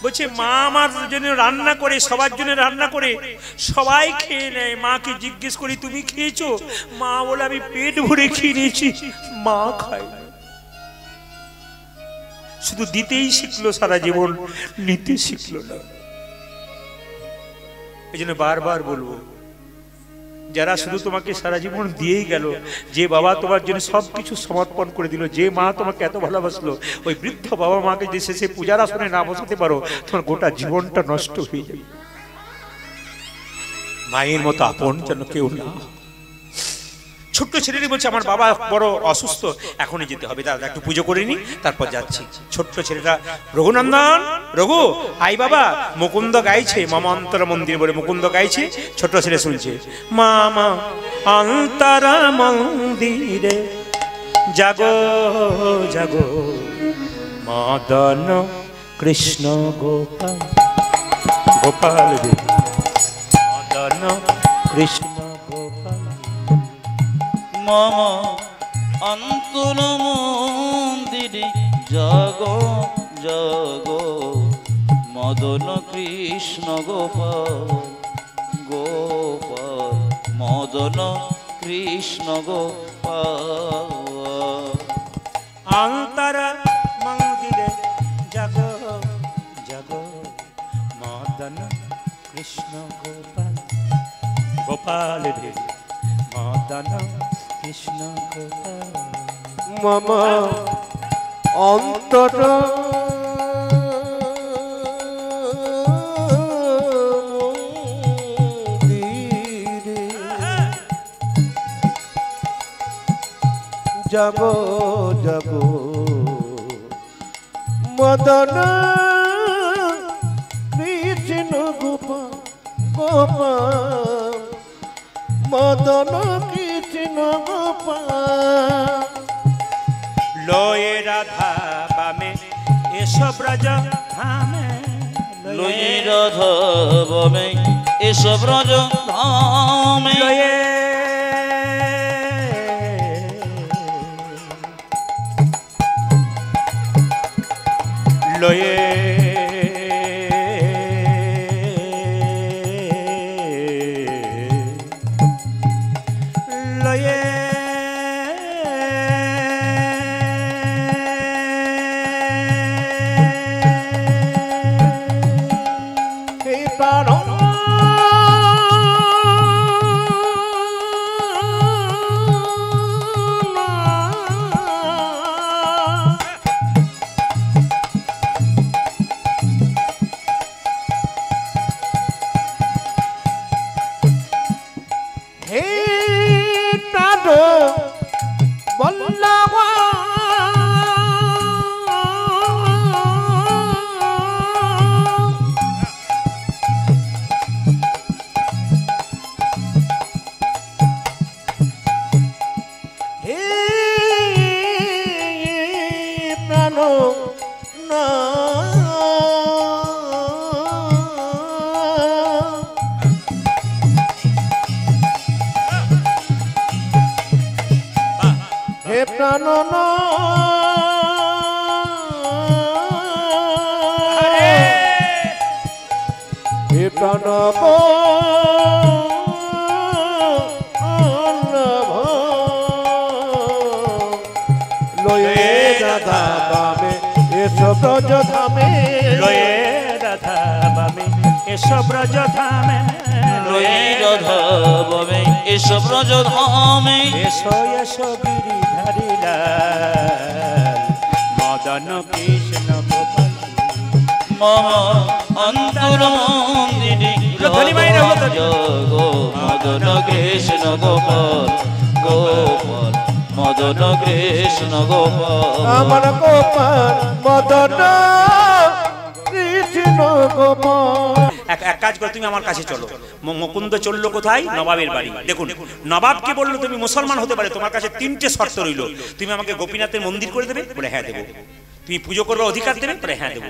বলছে মা আমার জন্য রান্না করে, সবার জন্য রান্না করে, সবাই খেয়ে নেয়। মাকে জিজ্ঞেস করি তুমি খেয়েছো? মা বলে আমি পেট ভরে খেয়ে নিয়েছি, মা খায় না। শুধু দিতেই শিখলো সারা জীবন, নিতে শিখলো না। এই জন্য বারবার বলবো, যারা শুধু তোমাকে সারা জীবন দিয়েই গেল, যে বাবা তোমার জন্য সবকিছু সমর্পণ করে দিল, যে মা তোমাকে এত ভালোবাসলো, ওই বৃদ্ধ বাবা মাকে যে শেষে পূজার আসনে না বসাতে পারো, তোমার গোটা জীবনটা নষ্ট হয়ে যাবে। মায়ের মতো আপন যেন কেউ না। ছোট্ট ছেলেটি বলছে আমার বাবা বড় অসুস্থ, এখনই যেতে হবে, দাদা একটু পুজো করে নি, তারপর যাচ্ছি। ছোট্ট ছেলেটা, রঘুনন্দন, রঘু আই বাবা, মুকুন্দ গাইছে, মমান্তর মন্দির বলে মুকুন্দ গাইছে। ছোট্ট ছেলে শুনছে, মামা অন্তরা মন্দিরে জাগো জাগো, মদন কৃষ্ণ গোপাল, গোপাল মদন কৃষ্ণ গোপাল। মম অন্তর মন্দিরে জগ জগ, মদন কৃষ্ণ গোপাল গোপাল, মদন কৃষ্ণ গোপাল। অন্তরা মন্দিরে জগ জগ, মদন কৃষ্ণ গোপাল, গোপাল রে মদন কৃষ্ণ গোপাল। মম অন্তর মন্দিরে জগ জগ, মদন কৃষ্ণ গোপাল। গোপাল মদন কৃষ্ণ গোপাল লয়ে রাধা বামে এসো ব্রজ ধামে লয়ে রাধা বামে এসো ব্রজ ধামে লয়ে লয়ে লয়ে হে প্রাণ হে প্রাণ বল্লভ হে প্রাণ না হে প্রাণ হে প্রাণ লয়ে রাধা বামে এসো ব্রজ ধামে লয়ে রাধা বামে এসো ব্রজ ধামে লয়ে রাধা বামে এসো ব্রজ ধামে এসো এসো গিরিধারী লাল মদন কৃষ্ণ গোপাল মম অন্তর মন্দিরে ধ্বনি মাইরা হলো তো। গো মদন কৃষ্ণ গোপাল গোপাল মদন কৃষ্ণ গোপাল আমার গোপাল মদন কৃষ্ণ গোপাল এক এক কাজ করে তুমি আমার কাছে চলো মুকুন্দ চললো কোথায় নবাবের বাড়ি দেখুন নবাবকে বললো তুমি মুসলমান হতে পারে তোমার কাছে তিনটে শর্ত রইলো তুমি আমাকে গোপীনাথের মন্দির করে দেবে বলে হ্যাঁ দেবো তুমি পুজো করবে অধিকার দেবে বলে হ্যাঁ দেবো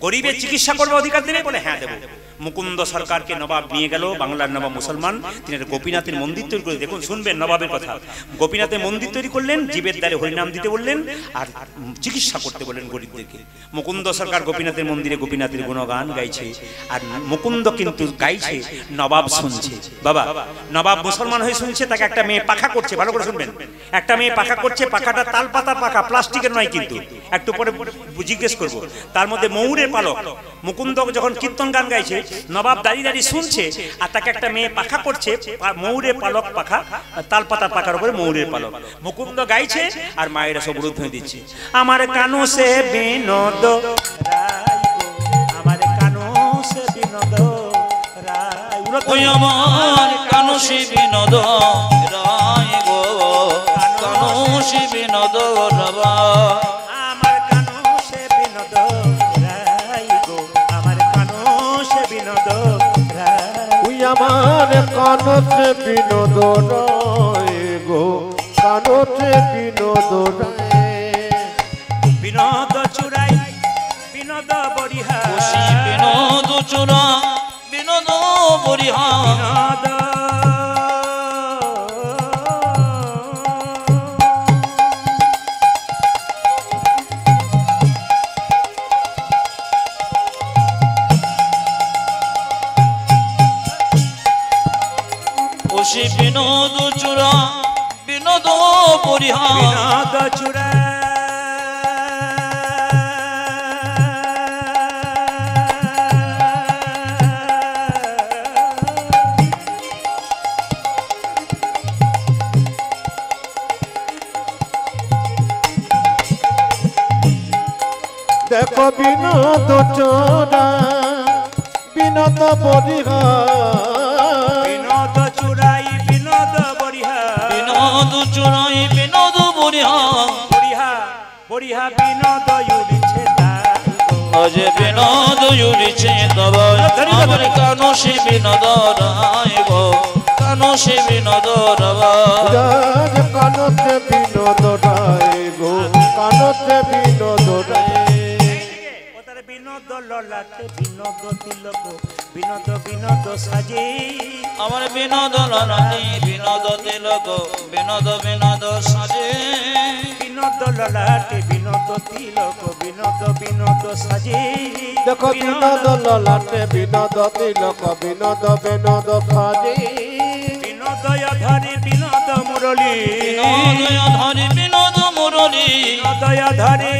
গরিবের চিকিৎসা করবে অধিকার দেবে বলে হ্যাঁ দেবো মুকুন্দ সরকারকে নবাব নিয়ে গেল বাংলার নবাব মুসলমান তিনি একটা গোপীনাথের মন্দির তৈরি করে দেখুন শুনবেন নবাবের কথা গোপীনাথের মন্দির তৈরি করলেন জীবের দ্বারে হরিনাম দিতে বললেন আর চিকিৎসা করতে বললেন গরিবদেরকে মুকুন্দ সরকার গোপীনাথের মন্দিরে গোপীনাথের গুণগান গাইছে আর মুকুন্দ কিন্তু গাইছে নবাব শুনছে বাবা নবাব মুসলমান হয়ে শুনছে তাকে একটা মেয়ে পাখা করছে ভালো করে শুনবেন একটা মেয়ে পাখা করছে পাখাটা তালপাতা পাখা প্লাস্টিকের নয় কিন্তু একটু পরে জিজ্ঞেস করবো তার মধ্যে ময়ূরের পালক মুকুন্দ যখন কীর্তন গান গাইছে নবাব দাঁড়িয়ে দাঁড়িয়ে শুনছে আর তাকে একটা মেয়ে পাখা করছে ময়ূরের পালক পাখা তালপাতার পাখার উপরে ময়ূরের পালক মুকুন্দ গাইছে আর মায়েরা সব উলুধ্বনি দিচ্ছে আমার কানো সে বিনোদ রায় গো, আমার কানো সে বিনোদ রায় ওই আমার কানসি বিনোদ রায় গো কানসি বিনোদ রাবা আমার কানো সে বিনোদ রায় গো আমার কানো সে বিনোদ রায় ওই আমার কানতে বিনোদ রায় গো কানতে বিনোদ রায় বিনোদ চুরাই বিনোদ বরিহা খুশি বিনোদ চূড়া বিনোদ বরিহা বিনোদ খুশি বিনোদ চূড়া বিনোদ বরিহা বিনোদ চুরাই দেখো বিনোদ চোরা বিনোদ বরিহা বিনোদ চুরাই বিনোদ বরিহা বিনোদ চূড়াই বিনোদ বরিহা বরিহা বরিহা বিনোদ উড়িছে তাই গো। আজ বিনোদ উড়িছে তবে আমার কানো সে বিনোদ রায় গো কেন সে বিনোদ রায় কানতে বিনোদ রায় গো কানতে বিনোদ রায় ও তার বিনোদ ললাটে বিনোদ তিলক বিনোদ বিনোদ সাজে আমার বিনোদ ললাটে বিনোদ তিলক বিনোদ বিনোদ সাজে বিনোদ ললাটে বিনোদ তিলক বিনোদ বিনোদ সাজে দেখো বিনোদ ললাটে বিনোদ তিলক বিনোদ বিনোদ সাজে বিনোদয় ধরে বিনোদ মুরলী বিনোদয় ধরে বিনোদ মুরলী বিনোদয় ধরে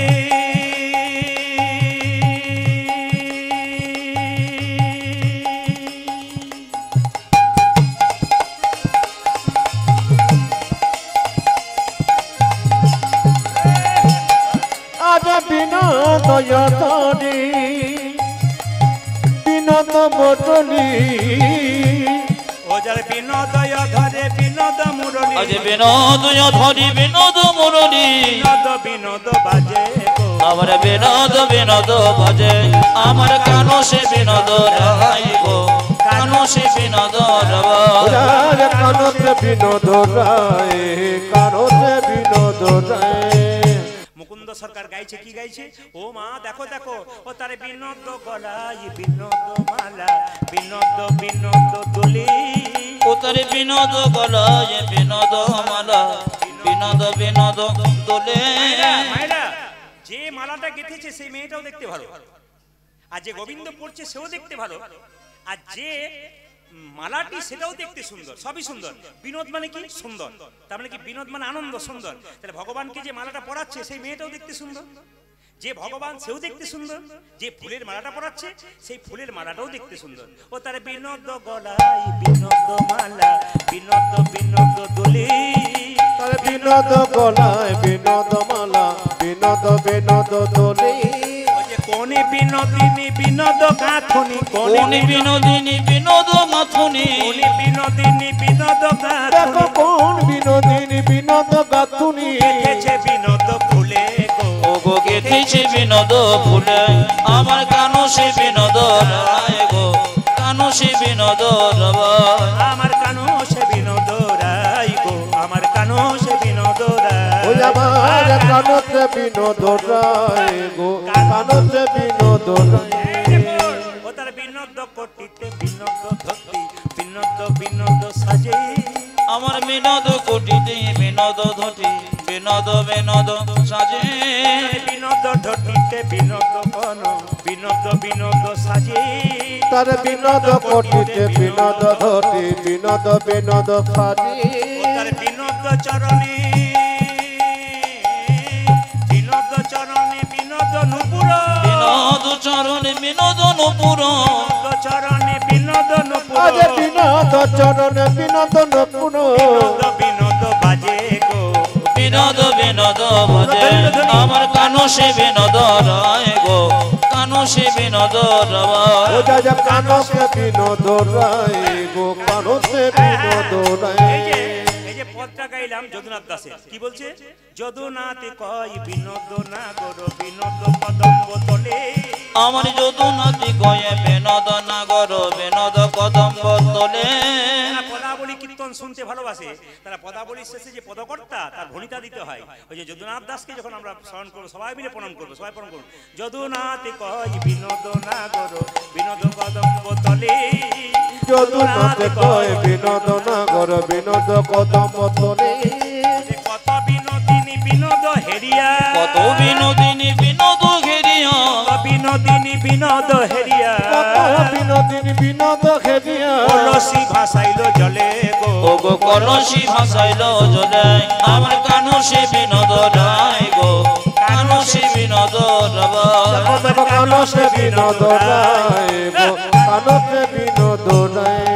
আজ বিনোদয় ধরে বিনোদ মুরলী ও যার বিনোদয় ধরে বিনোদ মুরলী আজ বিনোদয় ধরি বিনোদ মুরলী বিনোদ বিনোদ বাজে গো আমার বিনোদ বিনোদ বাজে আমার কেন সে বিনোদ রায় গো কেন সে বিনোদ রায় কানতে বিনোদ রায় কানতে বিনোদ রায় মুকুন্দ সরকার গাইছে কি গাইছে ও মা দেখো দেখো ও তার বিনোদ গলায় বিনোদ মালা বিনোদ বিনোদ দোলে উত্তরে বিনোদ গলায় বিনোদ মালা বিনোদ বিনোদ দোলে মায়েরা যে মালাটা গেঁথেছে সেই মেয়েটাও দেখতে ভালো আর যে গোবিন্দ পড়ছে সেও দেখতে ভালো আর যে মালাটি সেটাও দেখতে সুন্দর সবই সুন্দর বিনোদ মানে কি সুন্দর তার মানে কি বিনোদ মানে আনন্দ সুন্দর তাহলে ভগবানকে যে মালাটা পরাচ্ছে সেই মেয়েটাও দেখতে সুন্দর যে ভগবান সেও দেখতে সুন্দর যে ফুলের মালাটা পরাচ্ছে সেই ফুলের মালাটাও দেখতে সুন্দর ও তার বিনোদ গলায় বিনোদ মালা বিনোদ বিনোদ দোলে তার বিনোদ গলায় বিনোদ মালা বিনোদ বিনোদ দোলে কোনে বিনোদিনী বিনোদ গাঁথুনি কোনে বিনোদিনী বিনোদ মাথুনি কোনে বিনোদিনী বিনোদ দেখো গাঁথুনি কোন বিনোদিনী বিনোদ গাথুনি গেথেছে বিনোদ ফুলে গো ও গো গেথেছে বিনোদ ফুলে আমার কেন সে বিনোদ রায় গো কেন সে বিনোদ রায় আমার কানো সে বিনোদ রায় গো আমার কানো সে বিনোদ ওই রায় আমার কানতে বিনোদ রায় গো কানতে বিনোদ রায় ও তার বিনোদ কোটিতে বিনোদ ধরতি বিনোদ বিনোদ সাজে আমার বিনোদ কোটিতে বিনোদ ধটি বিনোদ বিনোদ সাজে বিনোদ ধরতিতে বিনোদ কন বিনোদ বিনোদ সাজে তার বিনোদ কোটিতে বিনোদ ধটি বিনোদ বিনোদ সাজি ও তার বিনোদ চরণে বিনোদ চরণে বিনোদ নুপুর বিনোদ চরণে বিনোদ নুপুর বিনোদ চরণে বিনোদ নুপুর আজ বিনোদ চরণে বিনোদ নপুর বিনোদ বিনোদ বাজে গো বিনোদ বিনোদ বাজে আমার কানো সে বিনোদ রায় গো কানো সে বিনোদ রায় ও যা কানতে বিনোদ রায় গো কানতে বিনোদ রায় এই যে পদটা গাইলাম যদুনাথ দাসের কি বলছে যদুনাথে কয় বিনোদ না গর বিনোদ কদম্ব তলে আমার যদুনাথি কয়ে বিনোদ নাগর বিনোদ কদম্ব তোলে যারা পদাবলী কীর্তন শুনতে ভালোবাসে তারা পদাবলীর শেষে যে পদকর্তা তার ভণিতা দিতে হয় ওই যে যদুনাথ দাসকে যখন আমরা স্মরণ করবো সবাই মিলে প্রণাম করবো সবাই প্রণাম করবো যদুনাথে কয় বিনোদ না গর বিনোদ কদম্ব তলে যদুনাথে কয় বিনোদ নাগর বিনোদ কদম তোলে কত বিনোদিনী বিনোদ হেরিয়া কত বিনোদিনী বিনোদ ঘেরিয়া বিনোদিনী বিনোদ হেরিয়া কত বিনোদিনী বিনোদ খেদিয়া কলসি ভাসাইল জলে গো ও গো কলসি ভাসাইল জলে আমার কানো সে বিনোদ রায় গো কানো সে বিনোদ রায় কানতে বিনোদ রায় গো কানতে বিনোদ রায়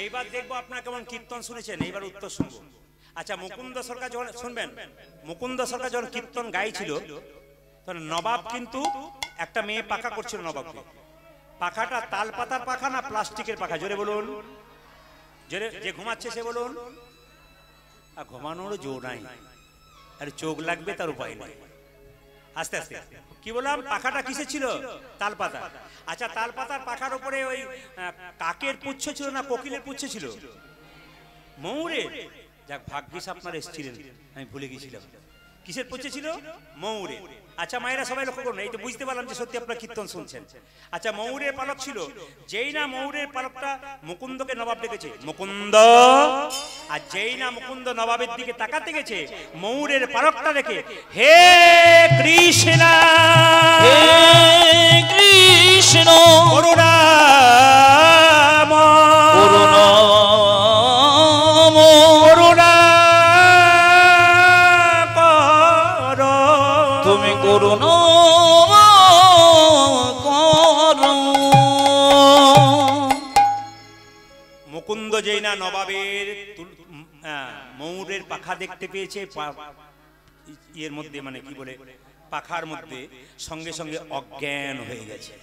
এইবার দেখবো আপনারা কেমন কীর্তন শুনেছেন এইবার উত্তর শুনবো আচ্ছা মুকুন্দ সরকার যখন শুনবেন মুকুন্দ সরকার যখন কীর্তন গাইছিল তখন নবাব কিন্তু একটা মেয়ে পাকা করছিল নবাবকে পাখাটা তাল পাতার পাখা না প্লাস্টিকের পাখা জোরে বলুন জোরে যে ঘুমাচ্ছে সে বলুন আর ঘুমানোর জোর নাই আর চোখ লাগবে তার উপায় নেই আস্তে আস্তে কি বললাম, পাখাটা কিসে ছিল? তালপাতা। আচ্ছা, তালপাতার পাখার উপরে ওই কাকের পুচ্ছ ছিল না কোকিলের পুচ্ছ ছিল? ময়ূরের। যাক, ভাগ্যিস আপনারা এসেছিলেন, আমি ভুলে গেছিলাম। কিসের পুচ্ছ ছিল? ময়ূরের। আচ্ছা মায়েরা সবাই লক্ষ্য করুন, এই তো বুঝতে পারলাম যে সত্যি আপনারা কীর্তন শুনছেন। আচ্ছা, ময়ূরের পালক ছিল। যেই না ময়ূরের পালকটা মুকুন্দকে নবাব ডেকেছে, মুকুন্দ, আর যেই না মুকুন্দ নবাবের দিকে তাকাতে গেছে, ময়ূরের পালকটা দেখে হে কৃষ্ণ, হে কৃষ্ণ করুণাম, করুণাম, করুণা কর, তুমি করুণা করো। মুকুন্দ যেই না নবাবের ময়ূরের পাখা দেখতে পেয়েছে, এর মধ্যে মানে কি বলে পাখার মধ্যে, সঙ্গে সঙ্গে অজ্ঞান হয়ে গেছে।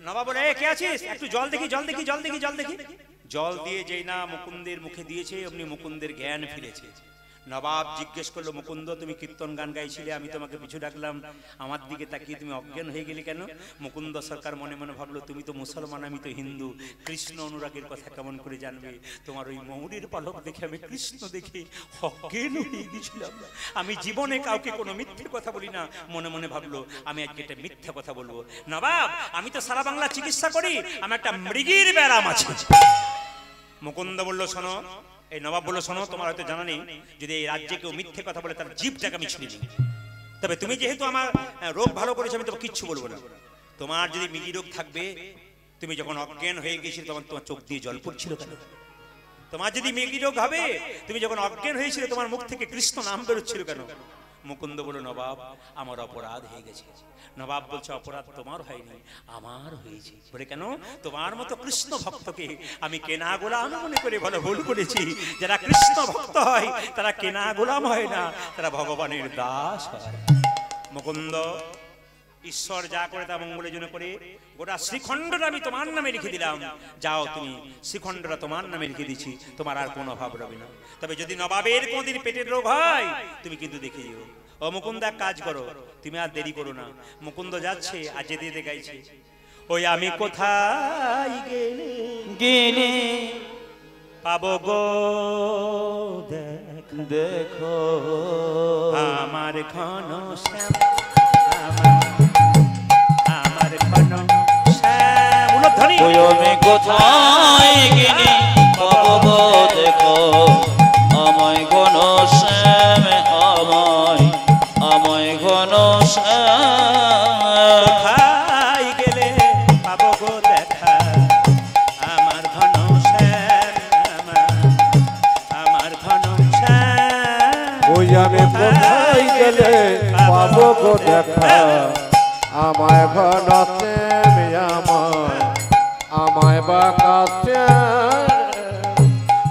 নবাব বলে, কে আছিস? একটু জল দেখি, জল দেখি, জল দেখি, জল দেখি। জল দিয়ে যেই না মুকুন্দের মুখে দিয়েছে, অমনি মুকুন্দের জ্ঞান ফিরেছে। নবাব জিজ্ঞেস করলো, মুকুন্দ তুমি কীর্তন গান গাইছিলে, আমি তোমাকে পিছু ডাকলাম, আমার দিকে তাকিয়ে তুমি অজ্ঞান হয়ে গেলে কেন? মুকুন্দ সরকার মনে মনে ভাবলো, তুমি তো মুসলমান, আমি তো হিন্দু, কৃষ্ণ অনুরাগের কথা কেমন করে জানবে? তোমার ওই ময়ূরের পালক দেখে আমি কৃষ্ণ দেখে অজ্ঞান হয়ে গেছিলাম। আমি জীবনে কাউকে কোনো মিথ্যে কথা বলি না। মনে মনে ভাবলো, আমি আজকে একটা মিথ্যে কথা বলবো। নবাব, আমি তো সারা বাংলা চিকিৎসা করি, আমার একটা মৃগীর ব্যারাম আছে। মুকুন্দ বলল, শোনো। এই নবাব বলল, শোনো, তোমার হয়তো জানা নেই, যদি এই রাজ্যে কেউ মিথ্যে কথা বলে তার জিভটাকে আমি ছিঁড়ে নিই। তবে তুমি যেহেতু আমার রোগ ভালো করেছো, আমি তোমাকে কিচ্ছু বলবো না। তোমার যদি মৃগী রোগ থাকবে, তুমি যখন অজ্ঞান হয়ে গেছিলে তখন তোমার চোখ দিয়ে জল পড়ছিল কেন? তোমার যদি মৃগী রোগ হবে, তুমি যখন অজ্ঞান হয়েছিলে তোমার মুখ থেকে কৃষ্ণ নাম বেরোচ্ছিল কেন? মুকুন্দ বলল, নবাব আমার অপরাধ হয়ে গেছে। নবাব বলছে, অপরাধ তোমার হয়নি, আমার হয়েছে। বলে, কেন? তোমার মতো কৃষ্ণ ভক্তকে আমি কেনা গোলাম মনে করে বলো ভুল করেছি। যারা কৃষ্ণ ভক্ত হয় তারা কেনা গোলাম হয় না, তারা ভগবানের দাস হয়। মুকুন্দ, ঈশ্বর যা করে তা মঙ্গলের জন্য করে। গোটা শ্রীখণ্ডটা আমি তোমার নামে লিখে দিলাম, যাও তুমি, শ্রীখণ্ডটা তোমার নামে লিখে দিচ্ছি, তোমার আর কোনো অভাব রবে না। তবে যদি নবাবের কোনদিন পেটের রোগ হয়, তুমি কিন্তু দেখে যেও। ও মুকুন্দ, এক কাজ করো, তুমি আর দেরি করো না। মুকুন্দ যাচ্ছে, আর যেতে যেতে গাইছে, ওই আমি কোথায় গেলে গেলে পাবো গো দেখা, দেখো আমার ঘন শ্যাম, আমার ঘন শ্যাম। উলধ্বনি। ওই আমি কোথায় গেলে পাবো গো দেখো, আমায় ঘন শ্যাম, আমায় আমায় ঘন শ্যাম। কোথায় গেলে পাবো গো দেখা, আমার ঘন শ্যাম, আমার ঘন শ্যাম। ওই আমি কোথায় গেলে পাবো গো দেখা, আমায় ঘন শ্যাম, আমায় আমায় বাঁকা শ্যাম।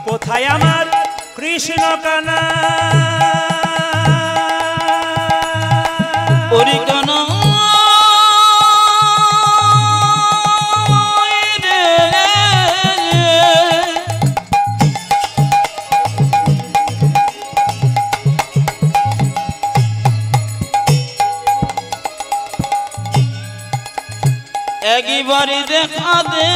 কোথায় আমার কৃষ্ণ কানা, পরিকানা একবারে দেখা দে,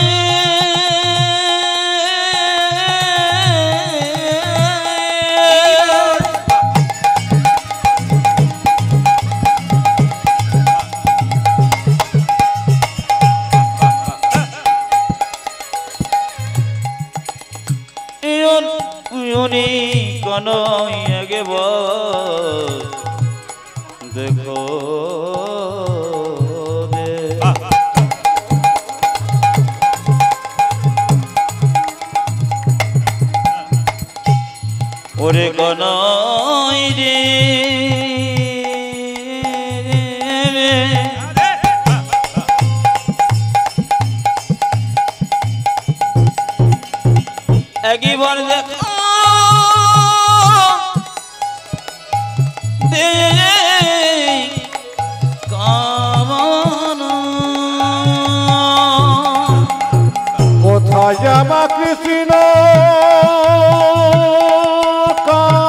কানাই একবার দেখো রে। ওরে কানাই রে, একবার দেখা দে কামনা। কোথায় আমার কৃষ্ণ কানা,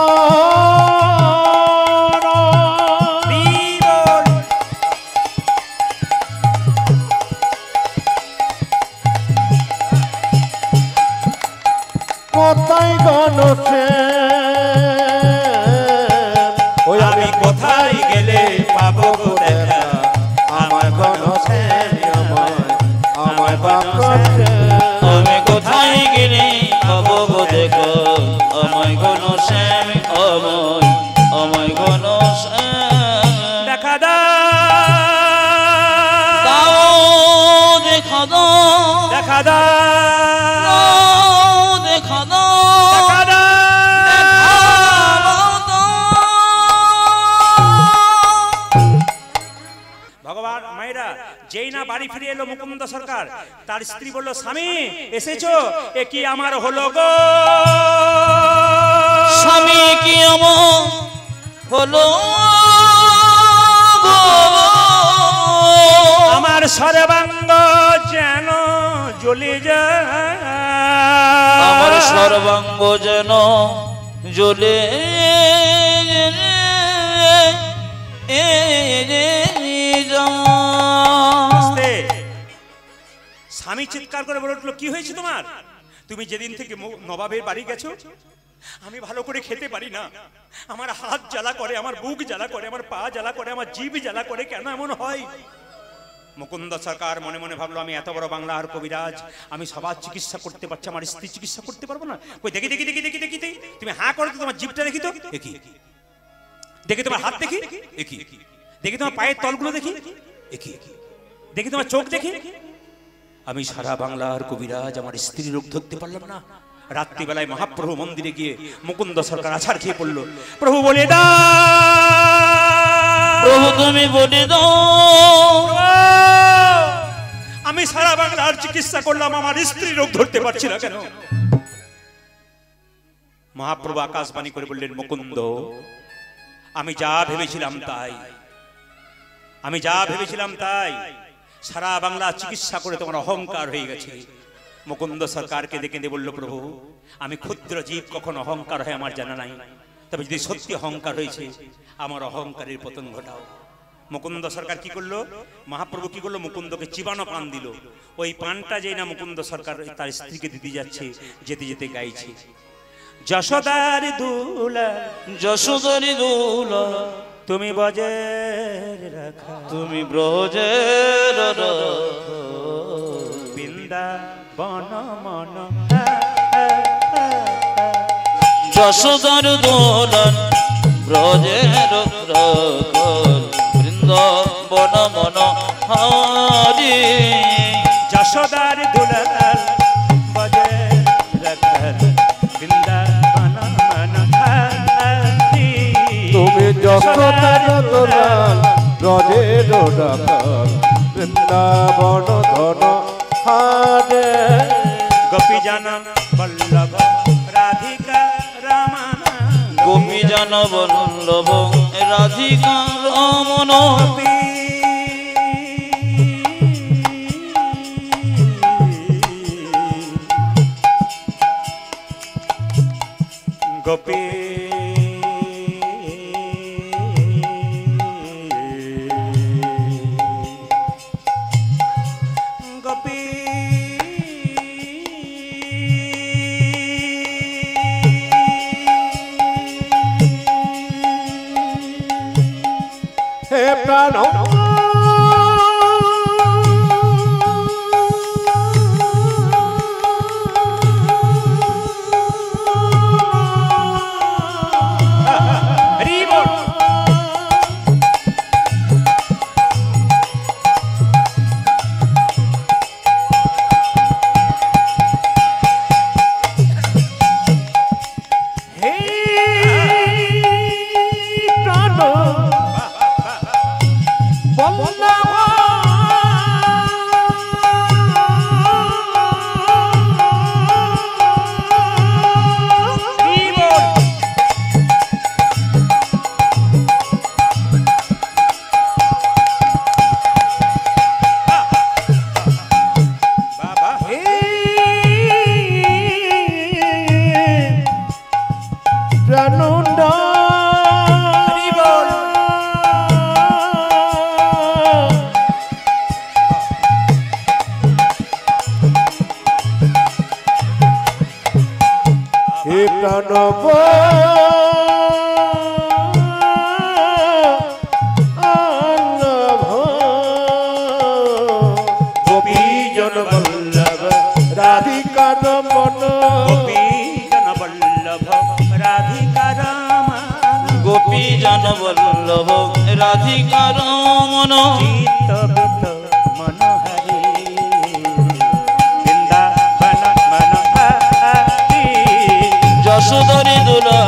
দেখা দাও দেখা দাও দেখা দাও ভগবান মায়েরা যেই না বাড়ি ফিরে এলো মুকুন্দ সরকার, তার স্ত্রী বলল, স্বামী এসেছো, এ কি আমার হলো গো? স্বামী কি আমার হলো গো? আমার সর্বাঙ্গ যেন জ্বলে যায়, আমার সর্বাঙ্গ যেন জ্বলে স্বামী চিৎকার করে বলে উঠলো, কি হয়েছে তোমার? তুমি যেদিন থেকে নবাবের বাড়ি গেছো আমি ভালো করে খেতে পারি না, আমার হাত জ্বালা করে, আমার বুক জ্বালা করে, আমার পা জ্বালা করে, আমার জিভ জ্বালা করে, কেন এমন হয়? মুকুন্দ সরকার মনে মনে ভাবলো, আমি এত বড় বাংলার কবিরাজ, আমি সবার চিকিৎসা করতে পারছি, আমার স্ত্রী চিকিৎসা করতে পারবো না? কই দেখি দেখি দেখি দেখি দেখি তুমি হা করো তো, তোমার জিভটা দেখি তো, দেখি দেখি তোমার হাত দেখি, দেখি দেখি তোমার পায়ের তলগুলো দেখি, দেখি দেখি তোমার চোখ দেখি। আমি সারা বাংলার কবিরাজ, আমার স্ত্রী রোগ ধরতে পারলাম না। রাত্রিবেলায় মহাপ্রভু মন্দিরে গিয়ে মুকুন্দ সরকার আছাড় খেয়ে পড়লো, প্রভু বলে দাও, প্রভু তুমি বলে দাও, আমি সারা বাংলার চিকিৎসা করলাম, আমার স্ত্রী রোগ ধরতে পারছি না কেন? মহাপ্রভু আকাশবাণী করে বললেন, মুকুন্দ আমি যা ভেবেছিলাম তাই, আমি যা ভেবেছিলাম তাই, সারা বাংলা চিকিৎসা করে তোমার অহংকার হয়ে গেছে। মুকুন্দ সরকারকে দেখে দিয়ে বলল, প্রভু আমি ক্ষুদ্র জীব, কখনো অহংকার হয় আমার জানা নাই, তবে যদি সত্যি অহংকার হয়েছে আমার অহংকারের পতন ঘটাও। মুকুন্দ সরকার কি করলো? মহাপ্রভু কি করলো? মুকুন্দকে চিবানো পান দিল। ওই পানটা যেই না মুকুন্দ সরকার তার স্ত্রীকে দিতে যাচ্ছে, যেতে যেতে গাইছে, যশোদার দুলা যশোদারি দুলা তুমি বজের রাখা, তুমি ব্রজের বৃন্দাবন মন, যশোদার দোলন ব্রজের বৃন্দাবন মন হারি, যশোদার দুলাল বজের রাখাল বৃন্দাবন মন হারি, তুমি যশোদার দুলাল ব্রজের রাখাল বৃন্দাবন ধন হারে, গোপী জন বল্লভ রাধিকা রমণ, গোপী জন বল্লভ রাধিকা রমণ, গোপী গোপী হে প্রাণ প্রণব গোপীজন বল্লভ রাধিকা রমণ গোপীজন বল্লভ রাধিকা রমণ গোপীজন বল্লভ রাধিকা রমণ চিত্তবিত মনোহরি সুদরি দুলা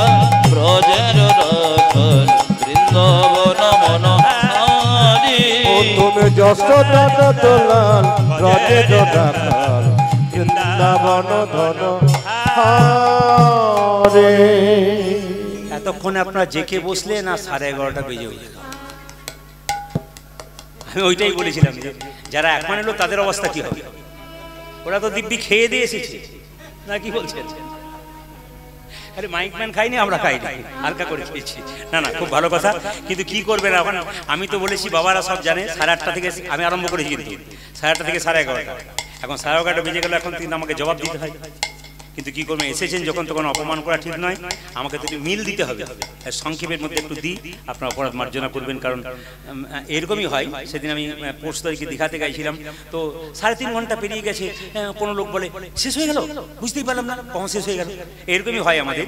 ব্রজের রাখাল বৃন্দাবন মনোহারি তুমি যশোদা দোলাল ব্রজে রাখাল বৃন্দাবন ধন হারে। এতক্ষণে আপনারা জেকে বসলেন আর 11:30 বেজে উঠল। আমি ওইটাই বলেছিলাম যে যারা এখন এলো তাদের অবস্থা কি হবে। ওরা তো দিব্যি খেয়ে দিয়ে এসেছে না, কি বলছেন? আরে মাইকম্যান খাইনি, আমরা খাইনি, হালকা করে খেয়েছি। না না, খুব ভালো কথা। কিন্তু কি করবেন এখন? আমি তো বলেছি বাবারা সব জানে, 8:30 থেকে আমি আরম্ভ করেছি, কিন্তু 8:30 থেকে 11:30। এখন 11:30 বেজে গেল, এখন কিন্তু আমাকে জবাব দিতে হয়। কিন্তু কি করবেন, এসেছেন যখন তখন অপমান করা ঠিক নয়, আমাকে তো মিল দিতে হবে। সংক্ষেপের মধ্যে একটু দিই, আপনার অপরাধ মার্জনা করবেন। কারণ এরকমই হয়। সেদিন আমি পোস্ট তারিখে দীঘাতে গেছিলাম, তো 3.5 ঘন্টা পেরিয়ে গেছে। কোনো লোক বলে শেষ হয়ে গেল, বুঝতেই পারলাম না কখন শেষ হয়ে গেল। এরকমই হয় আমাদের।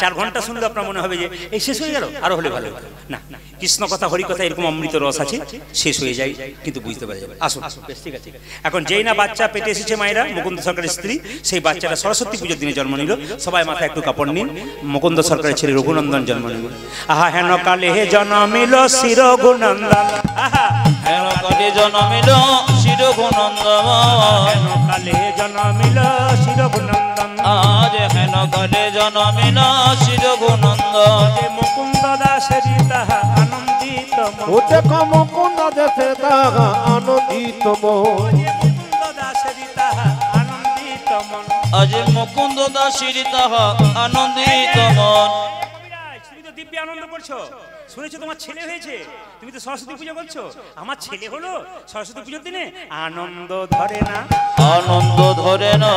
4 ঘন্টা শুনলে আপনার মনে হবে যে এই শেষ হয়ে গেল, আরো হলে ভালো হতো। না, কৃষ্ণ কথা হরি কথা এরকম অমৃত রস আছে, শেষ হয়ে যায় কিন্তু বুঝতে পারা যাবে। আসুন, বেশ ঠিক আছে। এখন যেই না বাচ্চা পেটে এসেছে মায়েরা, মুকুন্দ সরকারের স্ত্রী, সেই বাচ্চাটা সরস্বতী পুজোর দিনে জন্ম নিল। সবাই মাথায় একটু কাপড় নিন। মুকুন্দ সরকারের ছেলে রঘুনন্দন জন্ম নিল। আহা হেন কালে হে জন্মিল শির রঘুনন্দন, আহা হেন কালে জন্মিল শির রঘুনন্দন, হেন কালে হে জন্মিল শির রঘুনন্দন, আজ হেন কালে জন্মিল শির রঘুনন্দন। মুকুন্দ দাসের তাহা আনন্দিত মন, ও দেখো মুকুন্দ দেশে তাহা আনন্দিত মন, মুকুন্দ দাসের তাহা আনন্দিত মন। আজ মুকুন্দ দাসীর তাহা আনন্দিত মন। তুমি তো দিব্যি আনন্দ করছো, শুনেছো তোমার ছেলে হয়েছে, তুমি তো সরস্বতী পুজো করছো। আমার ছেলে হলো সরস্বতী পুজোর দিনে, আনন্দ ধরে না, আনন্দ ধরে না,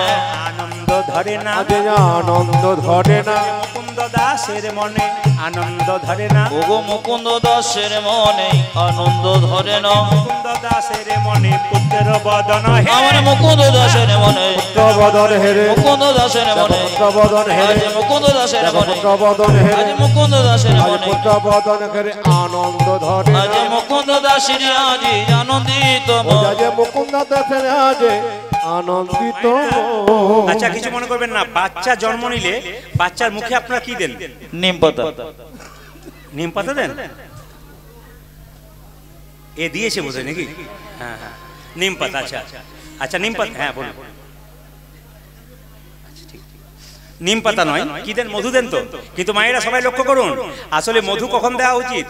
আনন্দ ধরে না, আজ আনন্দ ধরে না, মুকুন্দ দাসের মনে আনন্দ ধরে না, ওগো মুকুন্দ দাসের মনে আনন্দ ধরে না। মুকুন্দ দাসের মনে পুত্র বদন হে, আমার মুকুন্দ দাসের মনে, পুত্রবদন হেরে, মুকুন্দ দাসের মনে, পুত্রবদন আজ হেরে, মুকুন্দ দাসের মনে, পুত্রবদন আজ হেরে, মুকুন্দ দাসের আজ মনে, পুত্রবদন হেরে আনন্দ ধরে আজ না। মুকুন্দ দাসীর আজ আনন্দিত ও মন। যে মুকুন্দ দেশে আজ আনন্দিত মন। আচ্ছা কিছু মনে করবেন না, বাচ্চা জন্ম নিলে বাচ্চার মুখে আপনারা কি দেন? নিম পাতা, নিম পাতা দেন? এ দিয়েছে বোধহয় নাকি? হ্যাঁ হ্যাঁ, নিম পাতা। আচ্ছা আচ্ছা, নিম পাতা, হ্যাঁ বলুন। নিম পাতা নয়, কি দেন? মধু দেন তো। কিন্তু মায়েরা সবাই লক্ষ্য করুন, আসলে মধু কখন দেওয়া উচিত?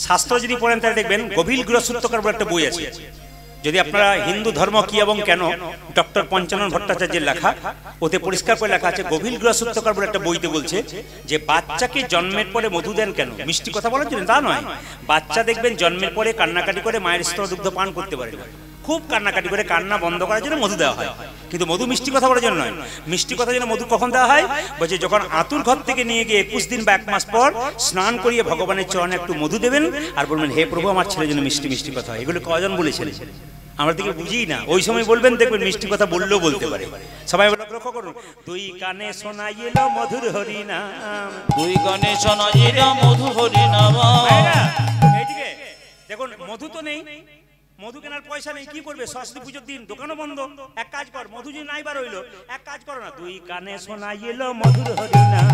শাস্ত্র যদি পড়েন তাহলে দেখবেন গভীর গৃহসূত্রকার বলে একটা বই আছে। যদি আপনারা হিন্দু ধর্ম কি এবং কেন, ডক্টর পঞ্চানন ভট্টাচার্যের লেখা, ওতে পরিষ্কার করে লেখা আছে, গভীর গৃহসূত্রকার বলে একটা বইতে বলছে যে বাচ্চাকে জন্মের পরে মধু দেন কেন? মিষ্টি কথা বলার জন্য তা নয়। বাচ্চা দেখবেন জন্মের পরে কান্নাকাটি করে মায়ের স্তরদুগ্ধ পান করতে পারে না, খুব কান্নাকাটি করে কান্না বন্ধ করার জন্য মধু দেওয়া হয়। কিন্তু মধু মিষ্টি কথা বলার জন্য নয়। মিষ্টি কথার জন্য মধু কখন দেওয়া হয়? বলছে যখন আতুর ঘর থেকে নিয়ে গিয়ে 21 দিন বা 1 মাস পর স্নান করিয়ে ভগবানের চরণে একটু মধু দেবেন আর বলবেন হে প্রভু আমার ছেলের জন্য মিষ্টি মিষ্টি কথা হয়। এগুলো কজন বলেছেন? আমরা দিকে বুঝি না, ওই সময় বলবেন, দেখবেন মিষ্টি কথা বললেও বলতে পারে। সবাই লক্ষ্য করুন, দুই কানে শোনাই এলো মধুর হরি নাম, দুই কানে শোনাইল মধু হরি নাম। এইদিকে দেখুন, মধু তো নেই, মধু কেনার পয়সা নেই, কি করবে? সরস্বতী পুজোর দিন দোকানও বন্ধ। এক কাজ কর, মধু যদি নাই বার হইলো, এক কাজ করো না, দুই কানে শোনাই এলো মধুর হরি নাম,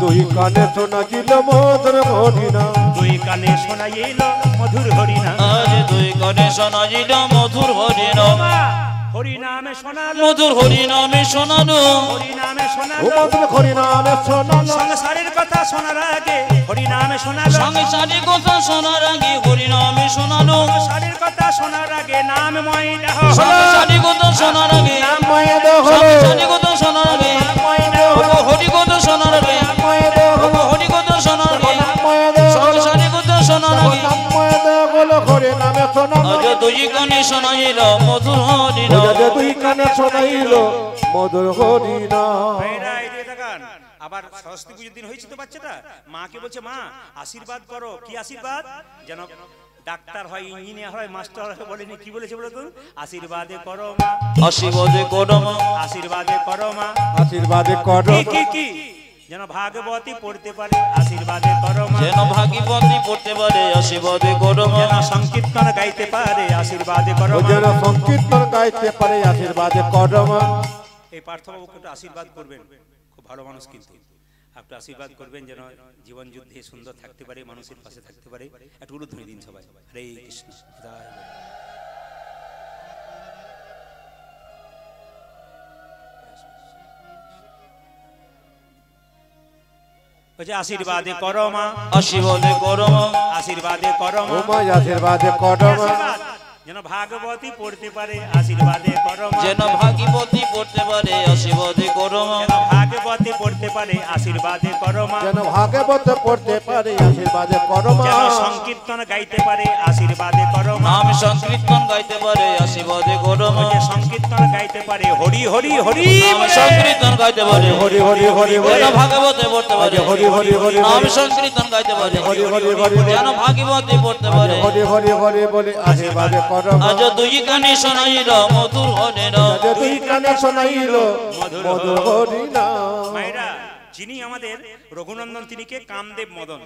দুই কানে শোনাইল মধুর হরি নাম, দুই কানে শোনাই এলো মধুর হরি নাম, আজ দুই কানে শোনাইল মধুর হরি নাম। হরি নামে শোনালো, মধুর হরি নামে শোনালো, হরি নামে ও শোনালো, মধুর হরি নামে শোনালো, সংসারের কথা শোনার আগে হরি নামে শোনালো, সংসারের কথা শোনার আগে হরি নামে শোনালো, সংসারের কথা শোনার আগে নামময় দেহ, সংসারের কথা শোনার আগে, নামময় দেহ, সংসারের কথা শোনার আগে, নামময় দেহ, হরি কথা শোনার আগে, নামময় দেহ, হরি কথা শোনার আগে, নামময় দেহ, সংসারের কথা শোনার আগে, নামময় দেহ বলো হরি নামে শোনালো, আজ দুই কানে শোনাইল মধুর হরি ও নাম। যে দুই কানে শোনাইল মধুর হরি নাম। ভাইরা এদিকে তাকান। আবার সরস্বতী পুজোর দিন হয়েছে তো বাচ্চাটা, মাকে বলছে মা আশীর্বাদ করো। কি আশীর্বাদ? যেন ডাক্তার হয়, ইঞ্জিনিয়ার হয়, মাস্টার হয়। বলেনি, কি বলেছে বলো তো? আশীর্বাদে করো মা, আশীর্বাদে করো মা, আশীর্বাদে করো মা, আশীর্বাদে করো, কি কি কি যেন ভাগবতী পড়তে পারে, আশীর্বাদে করো মা, যেন ভাগীপতি পড়তে পারে, আশীর্বাদে করো মা, যেন সংকীর্তন গাইতে পারে, আশীর্বাদে করো ও মা। যেন সংকীর্তন গাইতে পারে, আশীর্বাদে করো মা। এই পার্থবাবুকে একটু আশীর্বাদ করবেন, খুব ভালো মানুষ কিন্তু। একটু আশীর্বাদ করবেন যেন জীবন যুদ্ধে সুন্দর থাকতে পারে, মানুষের পাশে থাকতে পারে। একটু উলুধ্বনি দিন সবাই। হরে কৃষ্ণ। আশীর্বাদে করো মা, আশীর্বাদে করো মা, আশীর্বাদে করো মা, আশীর্বাদে করো মা, যেন ভাগবতী পড়তে পারে, আশীর্বাদে করো মা, যেন ভাগবতী পড়তে পারে, আশীর্বাদে করো মা, যেন ভাগবতী পড়তে পারে, আশীর্বাদে করো মা, যেন ভাগবত পড়তে পারে, আশীর্বাদে করো মা, যেন সংকীর্তন গাইতে পারে, আশীর্বাদে করো মা, নাম সংকীর্তন গাইতে পারে, আশীর্বাদে করো মা, যে সংকীর্তন গাইতে পারে, হরি হরি হরি নাম বলে, সংকীর্তন গাইতে পারে, হরি হরি হরি বলে, যেন ভাগবতে পড়তে পারে, হরি হরি হরি নাম বলে, সংকীর্তন গাইতে পারে, হরি হরি হরি বলে, যেন ভাগবতে পড়তে পারে, হরি হরি হরি বলে, আশীর্বাদে করো মা, আজ দুই কানে শোনাইল মধুর হরিণ, আজ দুই কানে শোনাইল মধুর হরিনাম। মায়েরা, যিনি আমাদের রঘুনন্দন তিনি কে? কামদেব মদন।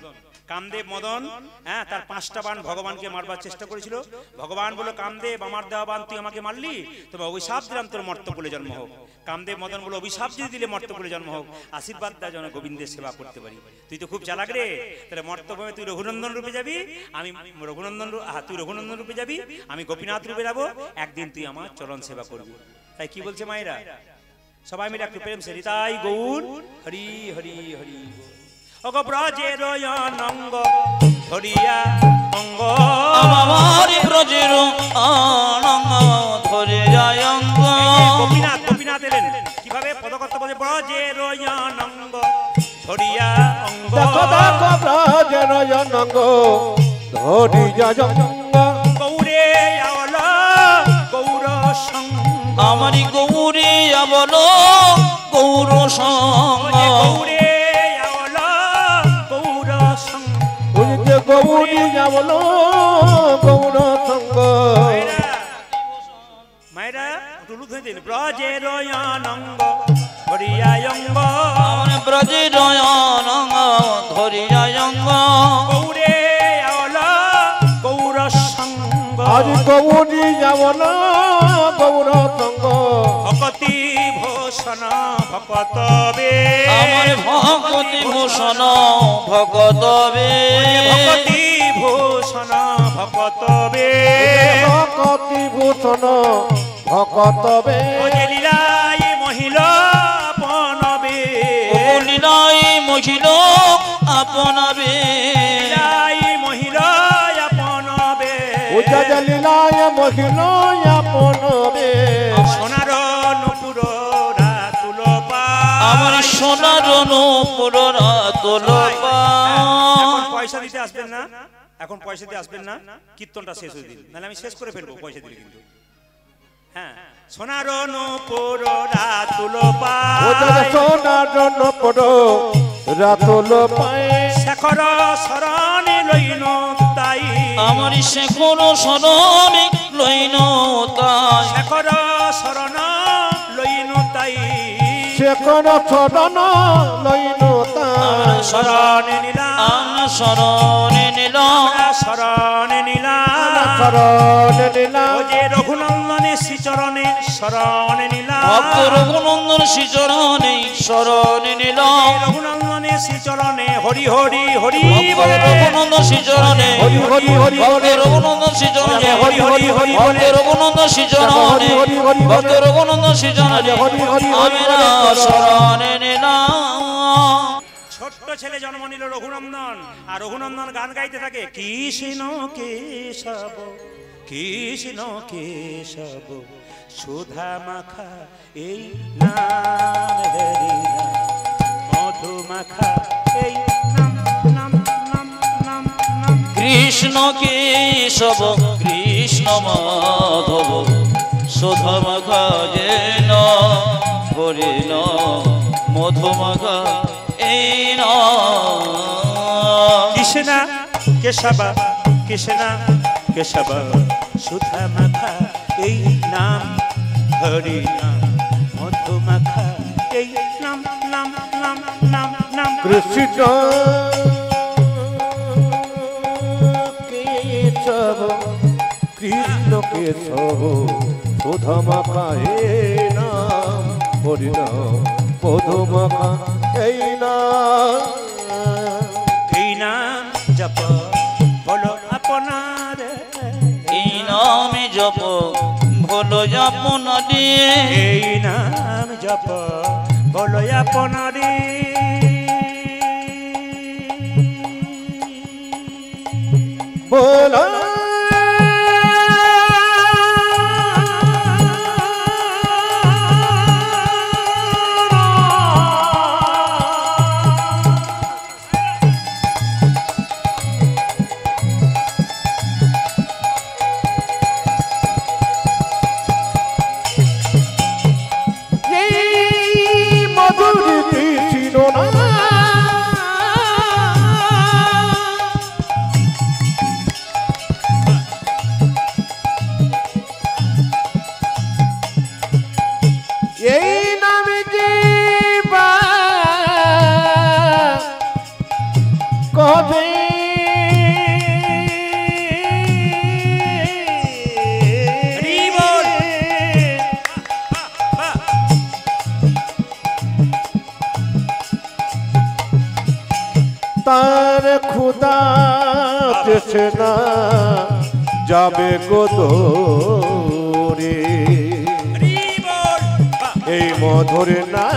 কামদেব মদন, হ্যাঁ, তার 5টা বাণ ভগবানকে মারবার চেষ্টা করেছিল। ভগবান বলল, কামদেব আমার দেওয়া বাণ তুই আমাকে মারলি, তবে অভিশাপ দিলাম তোর মর্তকুলে জন্ম হোক। কামদেব মদন বলল, অভিশাপ যদি দিলে মর্তকুলে জন্ম হোক, আশীর্বাদ দা যেন গোবিন্দের সেবা করতে পারি। তুই তো খুব চালাক রে, তাহলে মর্তভূমে তুই রঘুনন্দন রূপে যাবি, আমি তুই রঘুনন্দন রূপে যাবি, আমি গোপীনাথ রূপে যাবো, একদিন তুই আমার চরণ সেবা করবি। তাই কি বলছে মায়েরা? সবাই মিলে একটু প্রেম সে হৃদয় গৌর হরি হরি হরি। ওগো ব্রজের অনঙ্গ ধরিয়া অঙ্গ, আমার ব্রজের অনঙ্গ ধরে যায় অঙ্গ। গোপীনাথ, গোপীনাথ এলেন কিভাবে? পদকর্ত বলে ব্রজের অনঙ্গ ধরিয়া অঙ্গ, দেখো দেখো ব্রজের অনঙ্গ ধরিয়া অঙ্গ, গৌরে আওলা গৌর সঙ্গ, আমারি গৌরী বল গৌর সঙ্গ, গৌরে আওলা গৌর সঙ্গ। বুঝতে গৌরী যাবল গৌর সঙ্গ। মায়েরা টুলু ধরে দিন, ব্রজের অনঙ্গ ধরিয়া অঙ্গ, আমার ব্রজের অনঙ্গ ধরে যায় অঙ্গ, গৌরে আওলা গৌর সঙ্গ, আজ গৌরী যাবল গৌর সঙ্গ, ভকতি ভূষণ ভকত বে, আমার ভগবতী ভূষণ ভগত বে, ভকতি ভূষণ ভকত বে, ভকতি ভূষণ ভকত বে, লীলাই মহিলা পনবে, লীলাই মহিল আপনাবে, লীলাই মহিলা পনবে, উজ্জা লীলায় মহিল আপন বে, সোনার নুপুর রাতুল পা, আমার সোনার নূপুর রাতুল পা। এখন পয়সা দিতে আসবেন না, এখন পয়সা দিতে আসবেন না, কীর্তনটা শেষ হয়ে দিন, নাহলে আমি শেষ করে ফেলবো পয়সা দিলে কিন্তু। হ্যাঁ, সোনার নুপুর রাতুল পা, সোনার নূপুর রাতুল পায়, শেখর শরণে লইন তাই, আমার শেখর শরণে লইন তাই, শেখর শরণ লইন তাই, শেখর শরণ লইন তাই, শরণে নিলাম, শরণে নিলাম, শরণে নিলাম, শরণ লীলা, ও যে রঘুনন্দনের শ্রীচরণে শরণে নিলাম, ভক্ত রঘুনন্দন শ্রীচরণে শরণে নিলাম, রঘুনন্দনের শ্রীচরণে হরি হরি হরি ভক্ত বলে, রঘুনন্দন শ্রীচরণে হরি হরি হরি ভক্ত রঘুনন্দন শ্রীচরণে হরি হরি হরি ভক্ত বলে, রঘুনন্দন শ্রীচরণে ভক্ত রঘুনন্দন শ্রীচরণে আমরা শরণে নিলাম। ছোট্ট ছেলে জন্ম নিল রঘুনন্দন, আর রঘুনন্দন গান গাইতে থাকে, কৃষ্ণ কেশব কৃষ্ণ কেশব সুধা মাখা এই নাম হরি নাম, মধু মাখা এই নাম নাম নাম নাম নাম, কৃষ্ণ কেশব কৃষ্ণ মাধব সুধা মাখা যেন হরিণ মধু মাখা এই নাম। কৃষ্ণ কেশব কৃষ্ণ কেশব সুধা মাখা এই নাম হরি নাম, মধু মাখা এই নাম নাম নাম নাম নাম, কৃষ্ণ কেশব কৃষ্ণ কেশব সুধা মাখা হে নাম হরি নাম মধু মাখা এই নাম জপ বলো আপনার, এই নামে জপ ভোলো আপনারে, এই নাম জপ বলো আপনারে। বলো তার খুদা দেশে না যাবে গোদরে, এই মধুর না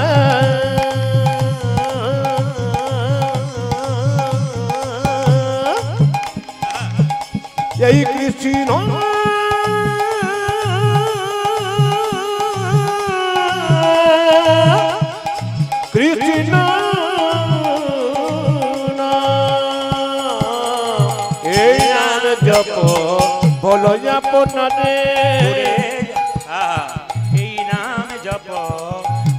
এই কৃষ্ণ কৃষ্ণ জপ বলো আপনারে, এই নাম জপ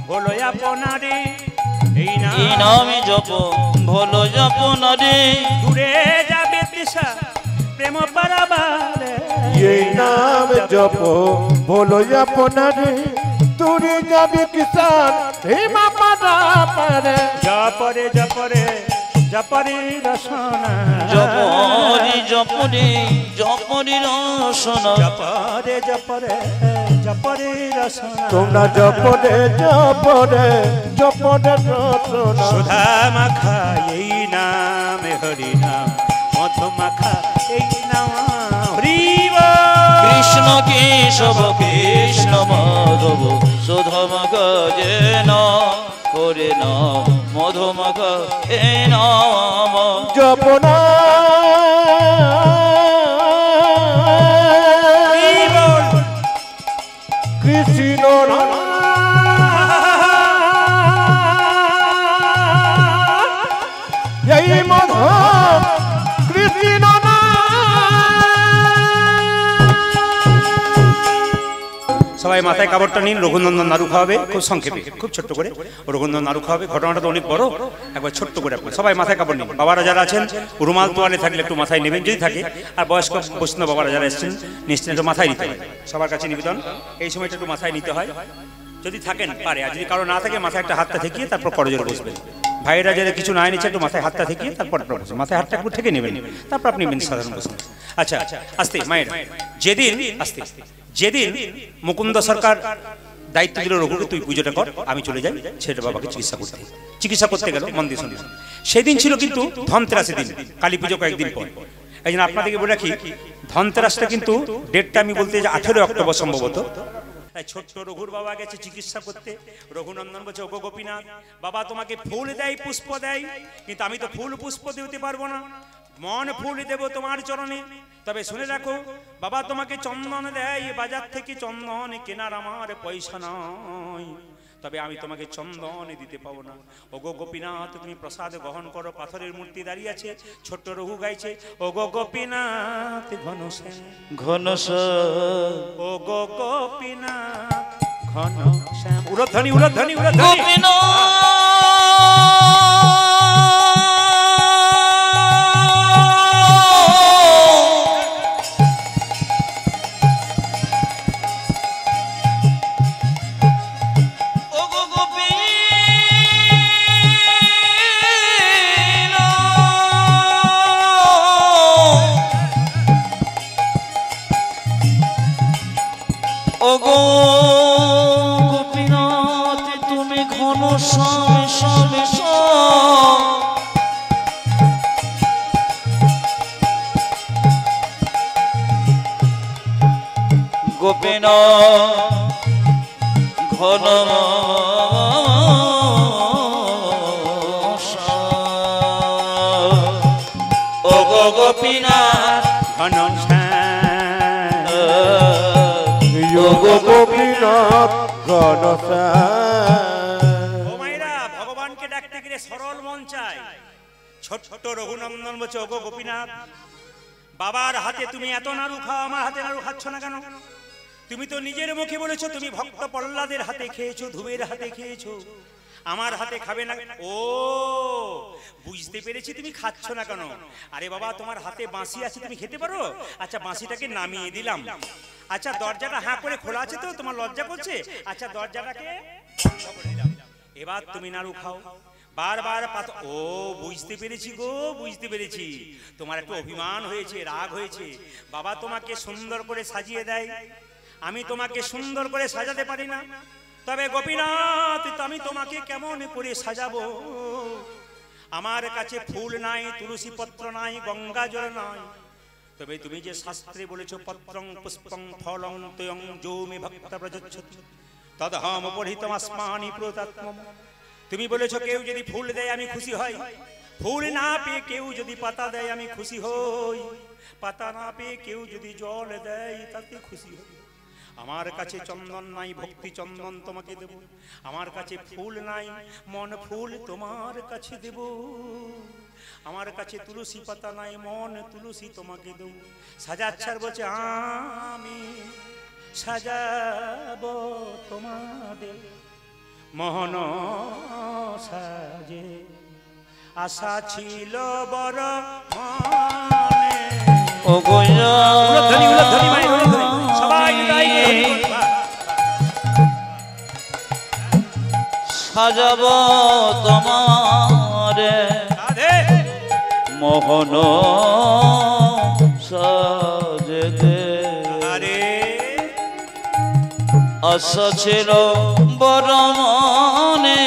বলো আপনারে, এই নামে জপ ভোলো আপনারে, দূরে যাবে তৃষা প্রেম পারাবার, এই নাম জপ বলো আপনারে, দূরে যাবে কিষান প্রেম পারাবার। জপরে জপরে জপরে রসনা, জপরে জপরে জপরে রসনা, জপরে জপরে জপরে রসনা, তোমরা জপরে জপরে জপরে রসনা, সুধা মাখা এই নাম হরি নাম, মধু মাখা এই নাম হরি কৃষ্ণ কেশব কৃষ্ণ মাধব সুধমগ যেন করে না মধুমগ এ নাম জপনা কৃষ্ণ এই মধু কৃষ্ণ সবাই মাথায় কাপড়টা নিন, রঘুনন্দন নাড়ু খাওয়াবে খুব সংক্ষেপে, খুব ছোট্ট করে রঘুনন্দন নাড়ু খাওয়াবে। ঘটনাটা তো অনেক বড়, একবার ছোট্ট করে আপনার সবাই মাথায় কাপড় নিন। বাবারা যারা আছেন রুমাল তোয়ালে থাকলে একটু মাথায় নেবেন যদি থাকে, আর বয়স্ক বৈষ্ণব বাবারা যারা এসেছেন নিশ্চয় একটু মাথায় নিতে হয়, সবার কাছে নিবেদন এই সময়টা একটু মাথায় নিতে হয় যদি থাকেন পারে, আর যদি কারো না থাকে মাথায় একটা হাতটা ঠেকিয়ে তারপর করজোরে বসবেন। ভাইয়েরা যারা কিছু না নিচ্ছে একটু মাথায় হাতটা ঠেকিয়ে তারপর বসবেন, মাথায় হাতটা একটু ঠেকে নেবেন, তারপর আপনি নেবেন সাধারণ বসবেন। আচ্ছা আস্তে মায়ের যেদিন আস্তে যেদিন মুকুন্দ সরকার দায়িত্ব দিল রঘুকে তুই পুজোটা কর, আমি চলে যাই ছেলে বাবাকে চিকিৎসা করতে গেল, মন দিয়ে শুনুন। সেদিন ছিল কিন্তু ধনতেরাসের দিন, কালী পুজো কয়েকদিন পর। এই জন্য আপনাদেরকে বলে রাখি ধনতেরাসটা কিন্তু ডেটটা আমি বলতে যে 18 অক্টোবর সম্ভবত। তাই ছোট্ট রঘুর বাবা গেছে চিকিৎসা করতে, রঘুনন্দন বলছে ওগো গোপীনাথ বাবা তোমাকে ফুল দেয় পুষ্প দেয়, কিন্তু আমি তো ফুল পুষ্প দিতে পারবো না, মন ফুল দেব তোমার চরণে, তবে শুনে রাখো বাবা তোমাকে চন্দন দেয় বাজার থেকে, চন্দন কেনার আমার পয়সা নয়, তবে আমি তোমাকে চন্দন দিতে পাবো না। ওগো গোপীনাথ তুমি প্রসাদ গ্রহণ করো। পাথরের মূর্তি দাঁড়িয়ে আছে, ছোট্ট রঘু গাইছে ওগো গোপীনাথ ঘনশ্যাম ঘনশ্যাম ওগো গোপীনাথ ঘনশ্যাম। উরধ্বনি উরধ্বনি উরধ্বনি। ওগো গোপীনাথ তুমি ঘন শ্যাম শ্যাম শ্যাম গোপিন ঘন ও গো গোপীনাথ ঘন গোপীনাথ ও মায়েরা, ভগবানকে ডাকতে গেলে সরল মন চাই। ছোট্ট রঘুনন্দন বলছে, ওগো গোপীনাথ, বাবার হাতে তুমি এত নাড়ু খাও, আমার হাতে নাড়ু খাচ্ছ না কেন? তুমি তো নিজের মুখে বলেছো তুমি ভক্ত প্রহ্লাদের হাতে খেয়েছো, ধ্রুবের হাতে খেয়েছো, আমার হাতে খাবে না। ও বুঝতে পেরেছি তুমি খাচ্ছ না কেন। আরে বাবা, তোমার হাতে বাঁশি আছে, তুমি খেতে পারো। আচ্ছা, বাঁশিটাকে নামিয়ে দিলাম। আচ্ছা, দরজাটা হাঁ করে খোলা আছে তো, তোমার লজ্জা করছে? আচ্ছা, দরজাটাকে বন্ধ করে দিলাম। এবার তুমি নাড়ু খাও। বারবার ও বুঝতে পেরেছি গো, বুঝতে পেরেছি। তোমার একটু অভিমান হয়েছে, রাগ হয়েছে। বাবা তোমাকে সুন্দর করে সাজিয়ে দেয়, আমি তোমাকে সুন্দর করে সাজাতে পারি না। তবে গোপীনাথ, আমি তোমাকে কেমন করে সাজাবো? আমার কাছে ফুল নাই, তুলসী পত্র নাই, গঙ্গা জল নাই। তবে তুমি যে শাস্ত্রে বলেছো পত্রং পুষ্পং ফলং তয়ং যো মে ভক্ত প্রযচ্ছতি তদহম পরিহিতম আসমানি প্রতাত্মম। তুমি বলেছো কেউ যদি ফুল দেয় আমি খুশি হই, ফুল না পেয়ে কেউ যদি পাতা দেয় আমি খুশি হই, পাতা না পেয়ে কেউ যদি জল দেয় তাতে খুশি হই। আমার কাছে চন্দন নাই, ভক্তি চন্দন তোমাকে দেব। আমার কাছে ফুল নাই, মন ফুল তোমার কাছে দেব। আমার কাছে তুলসী পাতা নাই, মন তুলসী তোমাকে দেব। সাজাচ্ছার বলছে আমি সাজাবো তোমাদের মোহন সাজে। আশা ছিল বড় মনে। ও গোয়া উলধ্বনি, উলধ্বনি মায়ের উলধ্বনি, সবাই গাই সাজাব তোমারে মোহন সাজেতে। আরে আশা ছিল বড় মনে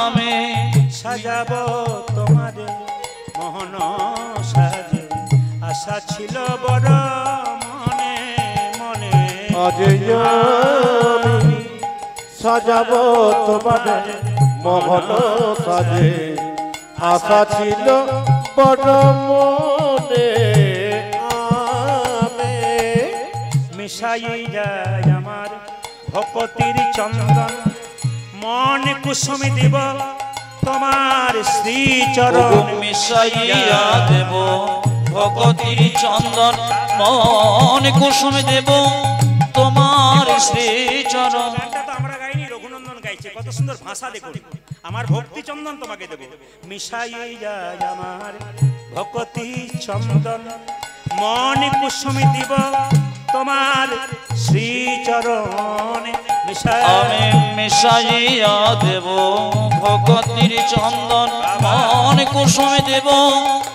আমি সাজাবো তোমারে মোহন সাজে। আশা ছিল বড় মনে মনে। আজ আমি সাজাবো তোমারে মোহন সাজে। আশা ছিল বড় মনে আমি। মিশাই যায় আমার ভকতির চন্দন, মন কুসুম দিব তোমার শ্রীচরণ। মিশাইয়া দেব ভগতির চন্দন, মন কুসুম দেব তোমার শ্রীচরণ। গানটা তো আমরা গাইনি, রঘুনন্দন গাইছে। কত সুন্দর ভাষা দেখুন। আমার ভক্তি চন্দন তোমাকে দেব। মিশাই যায় আমার ভকতি চন্দন, মন কুসুম দিব তোমার শ্রীচরণ। আমি মিশাইয়া দেব ভগতির চন্দন, মন কুসুম দেব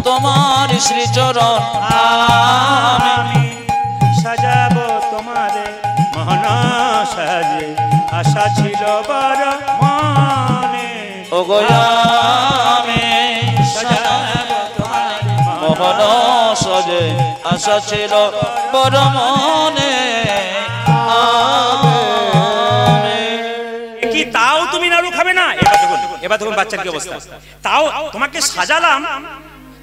তোমার শ্রীচরণ। আমি সাজাবো তোমারে মোহন সাজে। আশা ছিল বড় মনে। ও গোয়া আমি সাজাবো তোমারে মোহন সাজে। আশা ছিল বড় মনে কি তাও তুমি নাড়ু খাবে না? এবার দেখুন বাচ্চার কি অবস্থা। তাও তোমাকে সাজালাম,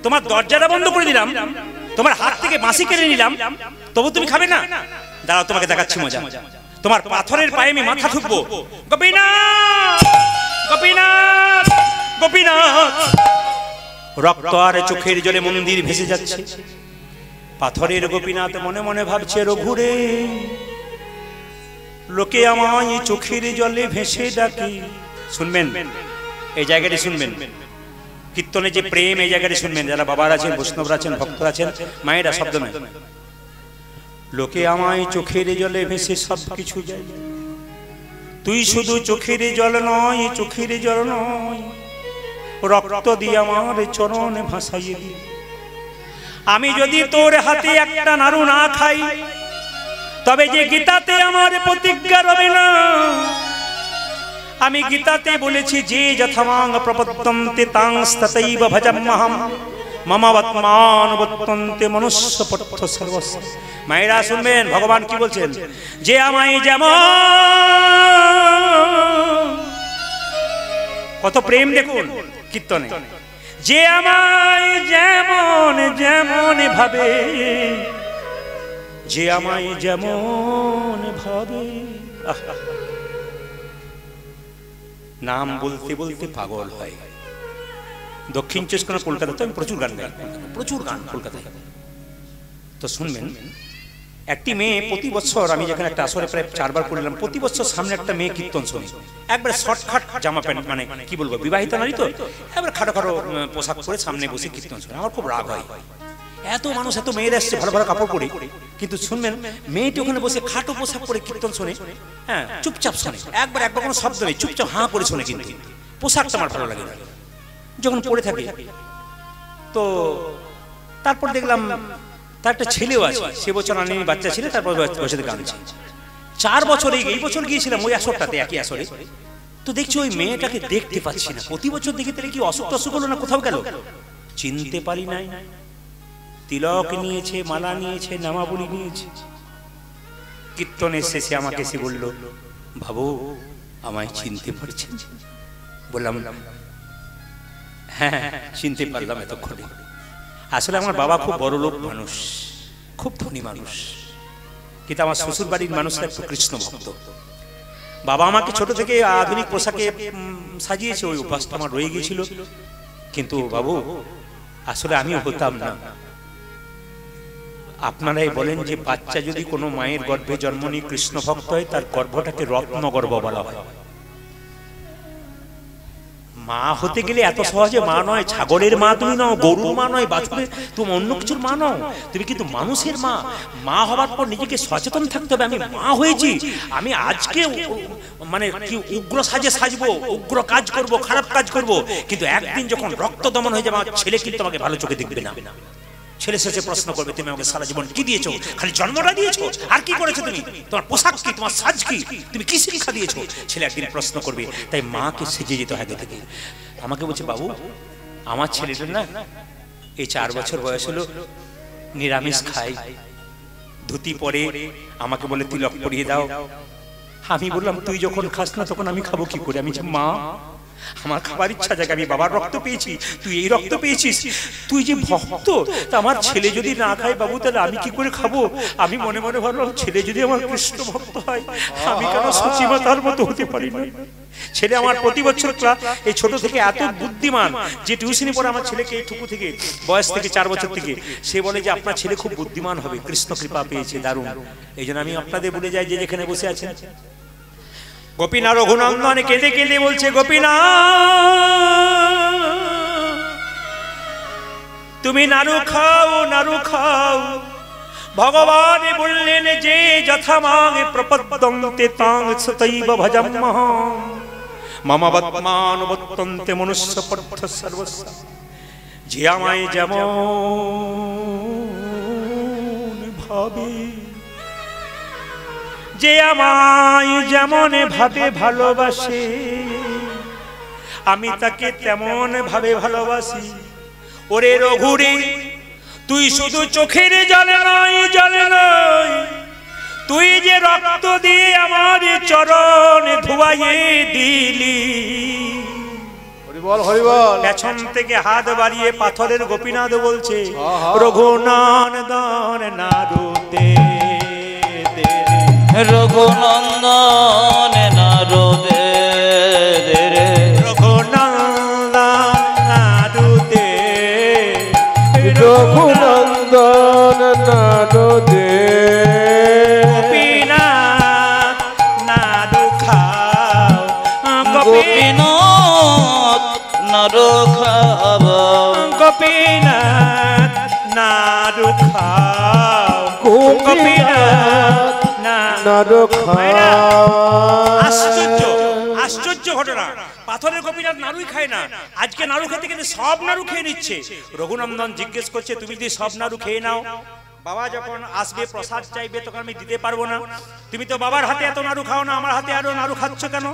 তোমার দরজাটা বন্ধ করে দিলাম, তোমার হাত থেকে বাঁশি কেড়ে নিলাম, তবু তুমি খাবে না? দাঁড়াও, তোমাকে দেখাচ্ছি মজা। তোমার পাথরের পায়ে আমি মাথা ঠুকবো। গোপীনাথ, গোপীনাথ, গোপীনাথ। রক্ত আর চোখের জলে মন্দির ভেসে যাচ্ছে। পাথরের গোপীনাথ মনে মনে ভাবছে, রঘুরে লোকে আমায় চোখের জলে ভেসে ডাকে। শুনবেন এই জায়গাটি, শুনবেন কীর্তনে যে প্রেম, এই জায়গাটি শুনবেন। যারা বাবার আছেন, বৈষ্ণবরা আছেন, ভক্তরা আছেন, মায়েরা শব্দ নয়। লোকে আমায় চোখের জলে ভেসে সব কিছু যায়, তুই শুধু চোখের জল নয়, চোখের জল নয়, রক্ত দিয়ে আমার চরণ ভাসাইয়ে দি। আমি যদি তোর হাতে একটা নাড়ু না খাই, তবে যে গীতাতে আমার প্রতিজ্ঞা রবে না। আমি গীতাতে বলেছি, যে যথামাং প্রপদ্যন্তে তাং ততৈব ভজাম্যহম। মমাবৎমান বর্তন্তে মনুষ্য পথ সর্বস্ব। মায়েরা শুনবেন ভগবান কি বলছেন, যে আমায় যেমন, কত প্রেম দেখুন কীর্তনে, যে আমায় যেমন যেমন ভাবে, যে আমায় যেমন ভাবে। নাম বলতে বলতে পাগল হয়। দক্ষিণ চব্বিশ পরগনা কলকাতাতে আমি প্রচুর গান গাই, প্রচুর গান কলকাতায়। তো শুনবেন, একটি মেয়ে প্রতি বছর, আমি যেখানে একটা আসরে প্রায় 4 বার করলাম, প্রতি বছর সামনে একটা মেয়ে কীর্তন শুনি, একবারে শর্টকাট জামা প্যান্ট, মানে কি বলবো, বিবাহিত নারী তো, একবার খাটো খাটো পোশাক পরে সামনে বসে কীর্তন শুনে। আমার খুব রাগ হয়, এত মানুষ, এত মেয়েরা এসছে ভালো ভালো কাপড় পরে, কিন্তু শুনবেন মেয়েটি ওখানে বসে খাটো পোশাক পরে কীর্তন শোনে, হ্যাঁ চুপচাপ শোনে, একবার কোনো শব্দ নেই, চুপচাপ হাঁ করে শোনে, কিন্তু পোশাকটা আমার ভালো লাগে না যখন পরে থাকে। তো তারপর দেখলাম তার একটা ছেলেও আছে, সে বছর আনি বাচ্চা ছিল, তারপর বসে গানছে। 4 বছর এই বছর গিয়েছিলাম ওই আসরটাতে, একই আসরে। তো দেখছি ওই মেয়েটাকে দেখতে পাচ্ছি না, প্রতি বছর দেখি তাহলে কি অসুখ টসুখ হলো না, কোথাও গেল, চিনতে পারি নাই। তিলক নিয়েছে, মালা নিয়েছে, নামাবলী নিয়েছে। কীর্তনের শেষে আমাকে সে বলল, বাবু আমায় চিনতে পারছেন? বললাম হ্যাঁ চিনতে পারলাম এতক্ষণে। আসলে আমার বাবা খুব বড় লোক মানুষ, খুব ধনী মানুষ, কিন্তু আমার শ্বশুর বাড়ির মানুষরা একটু কৃষ্ণ ভক্ত। বাবা আমাকে ছোট থেকে আধুনিক পোশাকে সাজিয়েছে, ওই অভ্যাসটা আমার রয়ে গিয়েছিল। কিন্তু বাবু আসলে আমিও হতাম না। আপনারাই বলেন যে বাচ্চা যদি কোনো মায়ের গর্ভে জন্ম নিয়ে কৃষ্ণ ভক্ত হয়, তার গর্ভটাকে রত্ন গর্ভ বলা হয়। মা হতে গেলে এত সহজে মা নয়, ছাগলের মা তুমি নাও, গরুর মা নয়, বাছুরের, তুমি অন্য কিছুর মা নাও, তুমি কিন্তু মানুষের মা। মা হওয়ার পর নিজেকে সচেতন থাকতে হবে, আমি মা হয়েছি, আমি আজকে মানে কি উগ্র সাজে সাজবো, উগ্র কাজ করব, খারাপ কাজ করব, কিন্তু একদিন যখন রক্ত দমন হয়ে যাবে, আমার ছেলে কিন্তু আমাকে ভালো চোখে দেখবে না। ছেলে শেষে প্রশ্ন করবে, তুমি আমাকে সারা জীবন কি দিয়েছো? খালি জন্মটা দিয়েছো, আর কি করেছো তুমি? তোমার পোশাক কি, তোমার সাজ কি, তুমি কি শিক্ষা দিয়েছো? ছেলে একদিন প্রশ্ন করবে। তাই মাকে সেজে যেতে হয় আগে থেকে। আমাকে বলছে, বাবু আমার ছেলেটা না এই 4 বছর বয়স হলো, নিরামিষ খায়, ধুতি পরে, আমাকে বলে তিলক পরিয়ে দাও। আমি বললাম, তুই যখন খাস না তখন আমি খাবো কি করে? আমি মা, আমার খাবার ইচ্ছা জাগে, আমি বাবার রক্ত পেয়েছি, তুই এই রক্ত পেয়েছিস, তুই যে ভক্ত, তা আমার ছেলে যদি না খায় বাবু, তাহলে আমি কি করে খাবো? আমি মনে মনে ভাবলাম, ছেলে যদি আমার কৃষ্ণ ভক্ত হয়, আমি কেন সচিমাতার মতো হতে পারি না? ছেলে আমার প্রতি বছর এই ছোট থেকে এত বুদ্ধিমান, যে টিউশনি পড়ে আমার ছেলেকে এই টুকু থেকে, বয়স থেকে 4 বছর থেকে, সে বলে যে আপনার ছেলে খুব বুদ্ধিমান হবে, কৃষ্ণ কৃপা পেয়েছে, দারুণ। এই জন্য আমি আপনাদের বলে যাই, যে যেখানে বসে আছেন, গোপীনা রঘুনন্দন কেঁদে কেঁদে বলছে, গোপীনা তুমি নাড়ু খাও, নাড়ু খাও। ভগবান বললেন যে যথা মাং প্রপদ্যন্তে তাং সতৈব ভজম্মহং মমাবৎমান বর্তন্তে মনুষ্য পথ সর্বস্ব। যে আমায় যেমন ভাবে, যে আমায় যেমন ভাবে ভালোবাসে, আমি তাকে তেমন ভাবে ভালোবাসি। ওরে রঘুরে, তুই শুধু চোখের জল নয়, জল নয়, তুই যে রক্ত দিয়ে আমার চরণ ধুয়াইয়ে দিলি। পেছন থেকে হাত বাড়িয়ে পাথরের গোপীনাথ বলছে, রঘুনন্দন নারুতে, রঘুনন্দন নারদে রে, রঘুনন্দন নারুতে, রঘুনন্দন নারদে, গোপীনাথ নাড়ু খাও, গোপীনাথ নাড়ু খাও, গোপীনাথ নাড়ু খাও, গোপীনাথ নাড়ু খাও। আশ্চর্য, আশ্চর্য ঘটনা। পাথরের গোপীনাথ নাড়ুই খায় না, আজকে নাড়ু খেতে খেতে সব নাড়ু খেয়ে নিচ্ছে। রঘুনন্দন জিজ্ঞেস করছে, তুমি যদি সব নাড়ু খেয়ে নাও, বাবা যখন আসবে প্রসাদ চাইবে তখন আমি দিতে পারবো না। তুমি তো বাবার হাতে এত নাড়ু খাও না, আমার হাতে আরো নাড়ু খাচ্ছ কেন?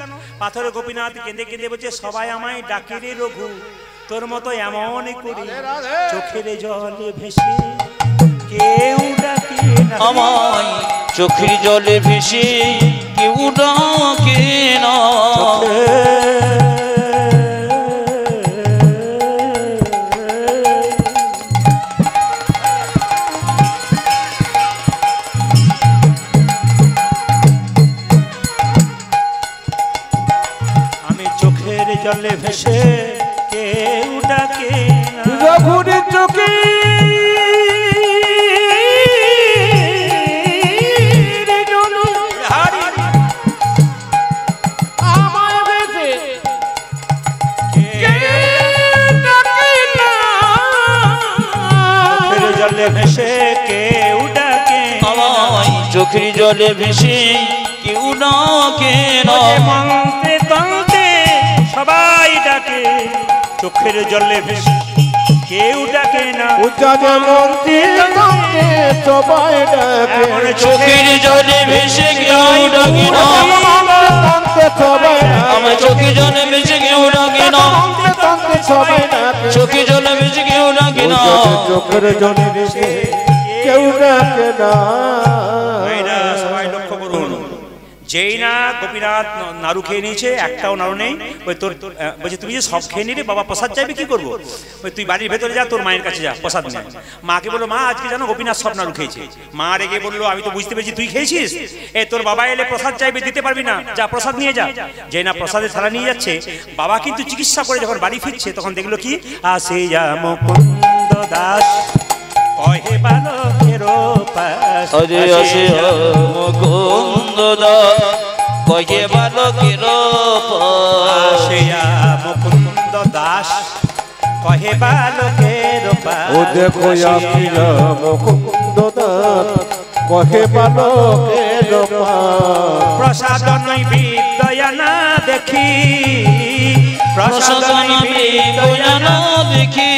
পাথরের গোপীনাথ কেঁদে কেঁদে বলছে, সবাই আমায় ডাকে রে রঘু, তোর মতো এমন করি চোখের জলে ভেসে কেউ ডাকে না আমায় চোখের জলে ভেসে কেউ ডাকে না আমি চোখের জলে ভেসে কেউ ডাকে না রঘুরে চোখে জলে ভেসে কেউ ডাকে আমায় চোখের জলে ভেসে কেউ ডাকে না মন্ত্রে তন্ত্রে সবাই ডাকে চোখের জলে ভেসে কেউ ডাকে না উচ্চাজে মন্ত্রে তন্ত্রে সবাই ডাকে চোখের জলে ভেসে কেউ ডাকে না তন্ত্রে সবাই আমার চোখের জলে ভেসে কেউ ডাকে না তন্ত্রে সবাই ডাকে চোখের জলে ভেসে কেউ ডাকে না চোখের জলে ভেসে কেউ ডাকে না ভাইরা সবাই লক্ষ্য করুন যেই না গোপীনাথ নাড়ু খেয়ে নিয়েছে একটাও নাড়ু নেই ওই তোর বলছে তুমি যে সব খেয়ে নিলে বাবা প্রসাদ চাইবে কি করবো ওই তুই বাড়ির ভেতরে যা তোর মায়ের কাছে যা প্রসাদ নে মাকে বললো মা আজকে জানো গোপীনাথ সব নাড়ু খেয়েছে মা রেগে বললো আমি তো বুঝতে পেরেছি তুই খেয়েছিস এ তোর বাবা এলে প্রসাদ চাইবে দিতে পারবি না যা প্রসাদ নিয়ে যা যেই না প্রসাদের থালা নিয়ে যাচ্ছে বাবা কিন্তু চিকিৎসা করে যখন বাড়ি ফিরছে তখন দেখলো কি আসে যা মুকুন্দ দাস কহে বালকের পাশ অজে আসে মুকুন্দ দাস কহে বালকের পাশ আসিয়া মুকুন্দ দাস কহে বালকের পাশ ও দেখো আসিয়া মুকুন্দ দাস কহে বালকের পাশ প্রসাদ নৈবেদ্য না দেখি প্রসাদ নৈবেদ্য না দেখি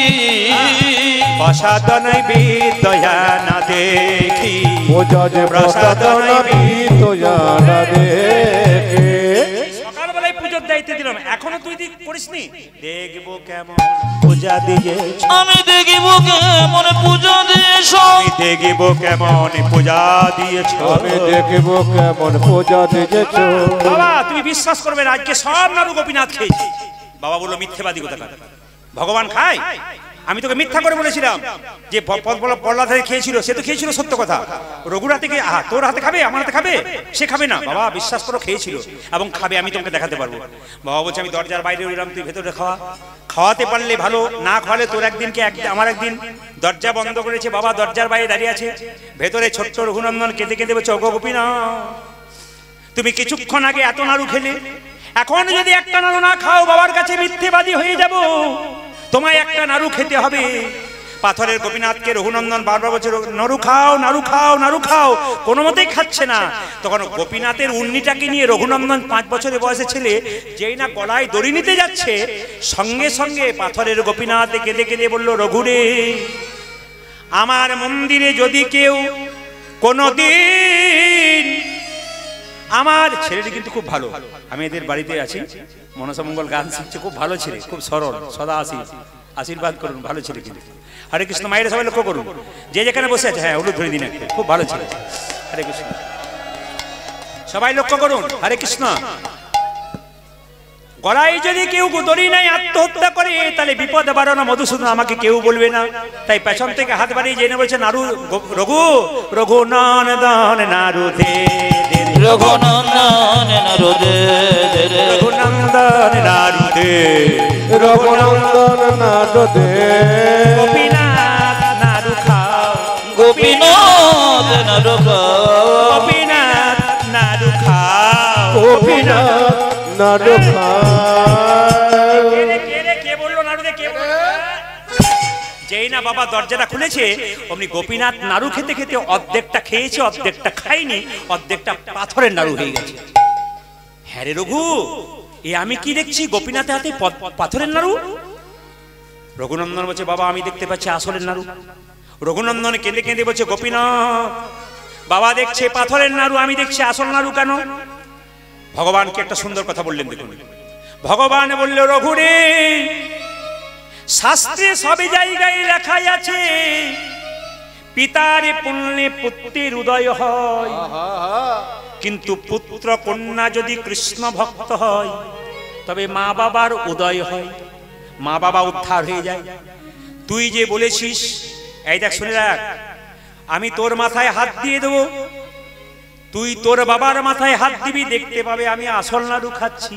প্রসাদ নৈবেদ্য না দেখি পূজা যে প্রসাদ নৈবেদ্য জানা দেখে সকালবেলায় পুজোর দায়িত্ব দিলাম এখনো তুই করিসনি দেখবো কেমন পূজা দিয়েছ আমি দেখিব কেমন পূজা দিয়েছ আমি দেখবো কেমন পূজা দিয়েছ আমি দেখিব কেমন পূজা দিয়েছ বাবা তুমি বিশ্বাস করবে না আজকে সব নাড়ু গোপীনাথ খেয়েছি বাবা বললো মিথ্যেবাদী কোথাকার ভগবান খায় আমি তোকে মিথ্যা করে বলেছিলাম যে প্রহ্লাদ খেয়েছিল সে তো খেয়েছিল সত্য কথা রঘুর হাতে তোর হাতে খাবে আমার হাতে খাবে সে খাবে না বাবা বিশ্বাস করো খেয়েছিল এবং খাবে আমি তোমাকে দেখাতে পারবো বাবা বলছে আমি দরজার বাইরে রইলাম তুই ভেতরে খাওয়াতে পারলে ভালো না খাওয়ালে তোর একদিনকে আমার একদিন দরজা বন্ধ করেছে বাবা দরজার বাইরে দাঁড়িয়ে আছে ভেতরে ছোট্ট রঘুনন্দন কেঁদে কেঁদে বলছে ওগো গোপীনাথ তুমি কিছুক্ষণ আগে এত নাড়ু খেলে এখন যদি একটা নাড়ু না খাও বাবার কাছে মিথ্যেবাদী হয়ে যাব তোমায় একটা নাড়ু খেতে হবে পাথরের গোপীনাথকে রঘুনন্দন বারবার বলছে নাড়ু খাও নাড়ু খাও নাড়ু খাও কোনো মতেই খাচ্ছে না তখন গোপীনাথের উন্নিটাকে নিয়ে রঘুনন্দন 5 বছরের বয়সে ছেলে যেই না গলায় দড়ি নিতে যাচ্ছে সঙ্গে সঙ্গে পাথরের গোপীনাথ কেঁদে কেঁদে বলল রঘুরে আমার মন্দিরে যদি কেউ কোনোদিন আমার ছেলেটি কিন্তু খুব ভালো আমি এদের বাড়িতে আছি মনসামঙ্গল গান শিখছে খুব ভালো ছেলে খুব সরল সদা আশীর্বাদ করুন ভালো ছেলে কিন্তু হরে কৃষ্ণ মায়ের সবাই লক্ষ্য করুন যে যেখানে বসে আছে হ্যাঁ হলুদ ধরে দিন একটা খুব ভালো ছেলে হরে কৃষ্ণ সবাই লক্ষ্য করুন হরে কৃষ্ণ গলায় যদি কেউ দড়ি নাই আত্মহত্যা করে তাহলে বিপদ বাড়ানো মধুসূদন আমাকে কেউ বলবে না তাই পেছন থেকে হাত বাড়িয়ে জেনে বলছে নাড়ু রঘু রঘুনন্দন নাড়ু দে রঘুনন্দন নাড়ু দে রঘুনন্দন নাড়ু দে রঘুনন্দন নাড়ু দে গোপীনাথ নাড়ু খাও গোপীনাথ নাড়ু খাও গোপীনাথ নাড়ু খাও গোপীনাথ নাড়ু খাও কে বললো নাড়ু দে কে বললো যেই না বাবা দরজাটা খুলেছে অমনি গোপীনাথ নাড়ু খেতে খেতে অর্ধেকটা খেয়েছে অর্ধেকটা খাইনি অর্ধেকটা পাথরের নাড়ু হয়ে গেছে হ্যাঁ রে রঘু এ আমি কি দেখছি গোপীনাথের হাতে পাথরের নাড়ু রঘুনন্দন বলছে বাবা আমি দেখতে পাচ্ছি আসলের নাড়ু রঘুনন্দন কেঁদে কেঁদে বলছে গোপীনাথ বাবা দেখছে পাথরের নাড়ু আমি দেখছি আসল নাড়ু কেন ভগবানকে একটা সুন্দর কথা বললেন দেখুন ভগবান বলল রঘুরে শাস্ত্রে সবে জায়গায় লেখাই আছে পিতার পুণ্যে পুত্রের উদয় হয়, কিন্তু পুত্র কন্যা যদি কৃষ্ণ ভক্ত হয় তবে মা বাবার উদয় হয়, মা বাবা উদ্ধার হয়ে যায়। তুই যে বলেছিস, এই দেখ শুনে রাখ, আমি তোর মাথায় হাত দিয়ে দেবো, তুই তোর বাবার মাথায় হাত দিবি, দেখতে পাবে আমি আসল নাড়ু খাচ্ছি।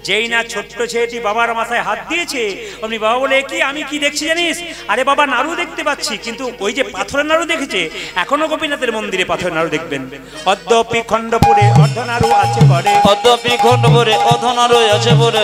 যেই না ছোট্ট ছেলেটি বাবার মাথায় হাত দিয়েছে অমনি বাবা বলে, কি আমি কি দেখছি জানিস? আরে বাবা নাড়ু দেখতে পাচ্ছি, কিন্তু ওই যে পাথরের নাড়ু দেখেছে, এখনো গোপীনাথের মন্দিরে পাথরের নাড়ু দেখবেন। অদ্যপি খণ্ডপুরে অর্ধনাড়ু আছে পরে, অদ্যপি খণ্ডপুরে অর্ধনাড়ু আছে পরে।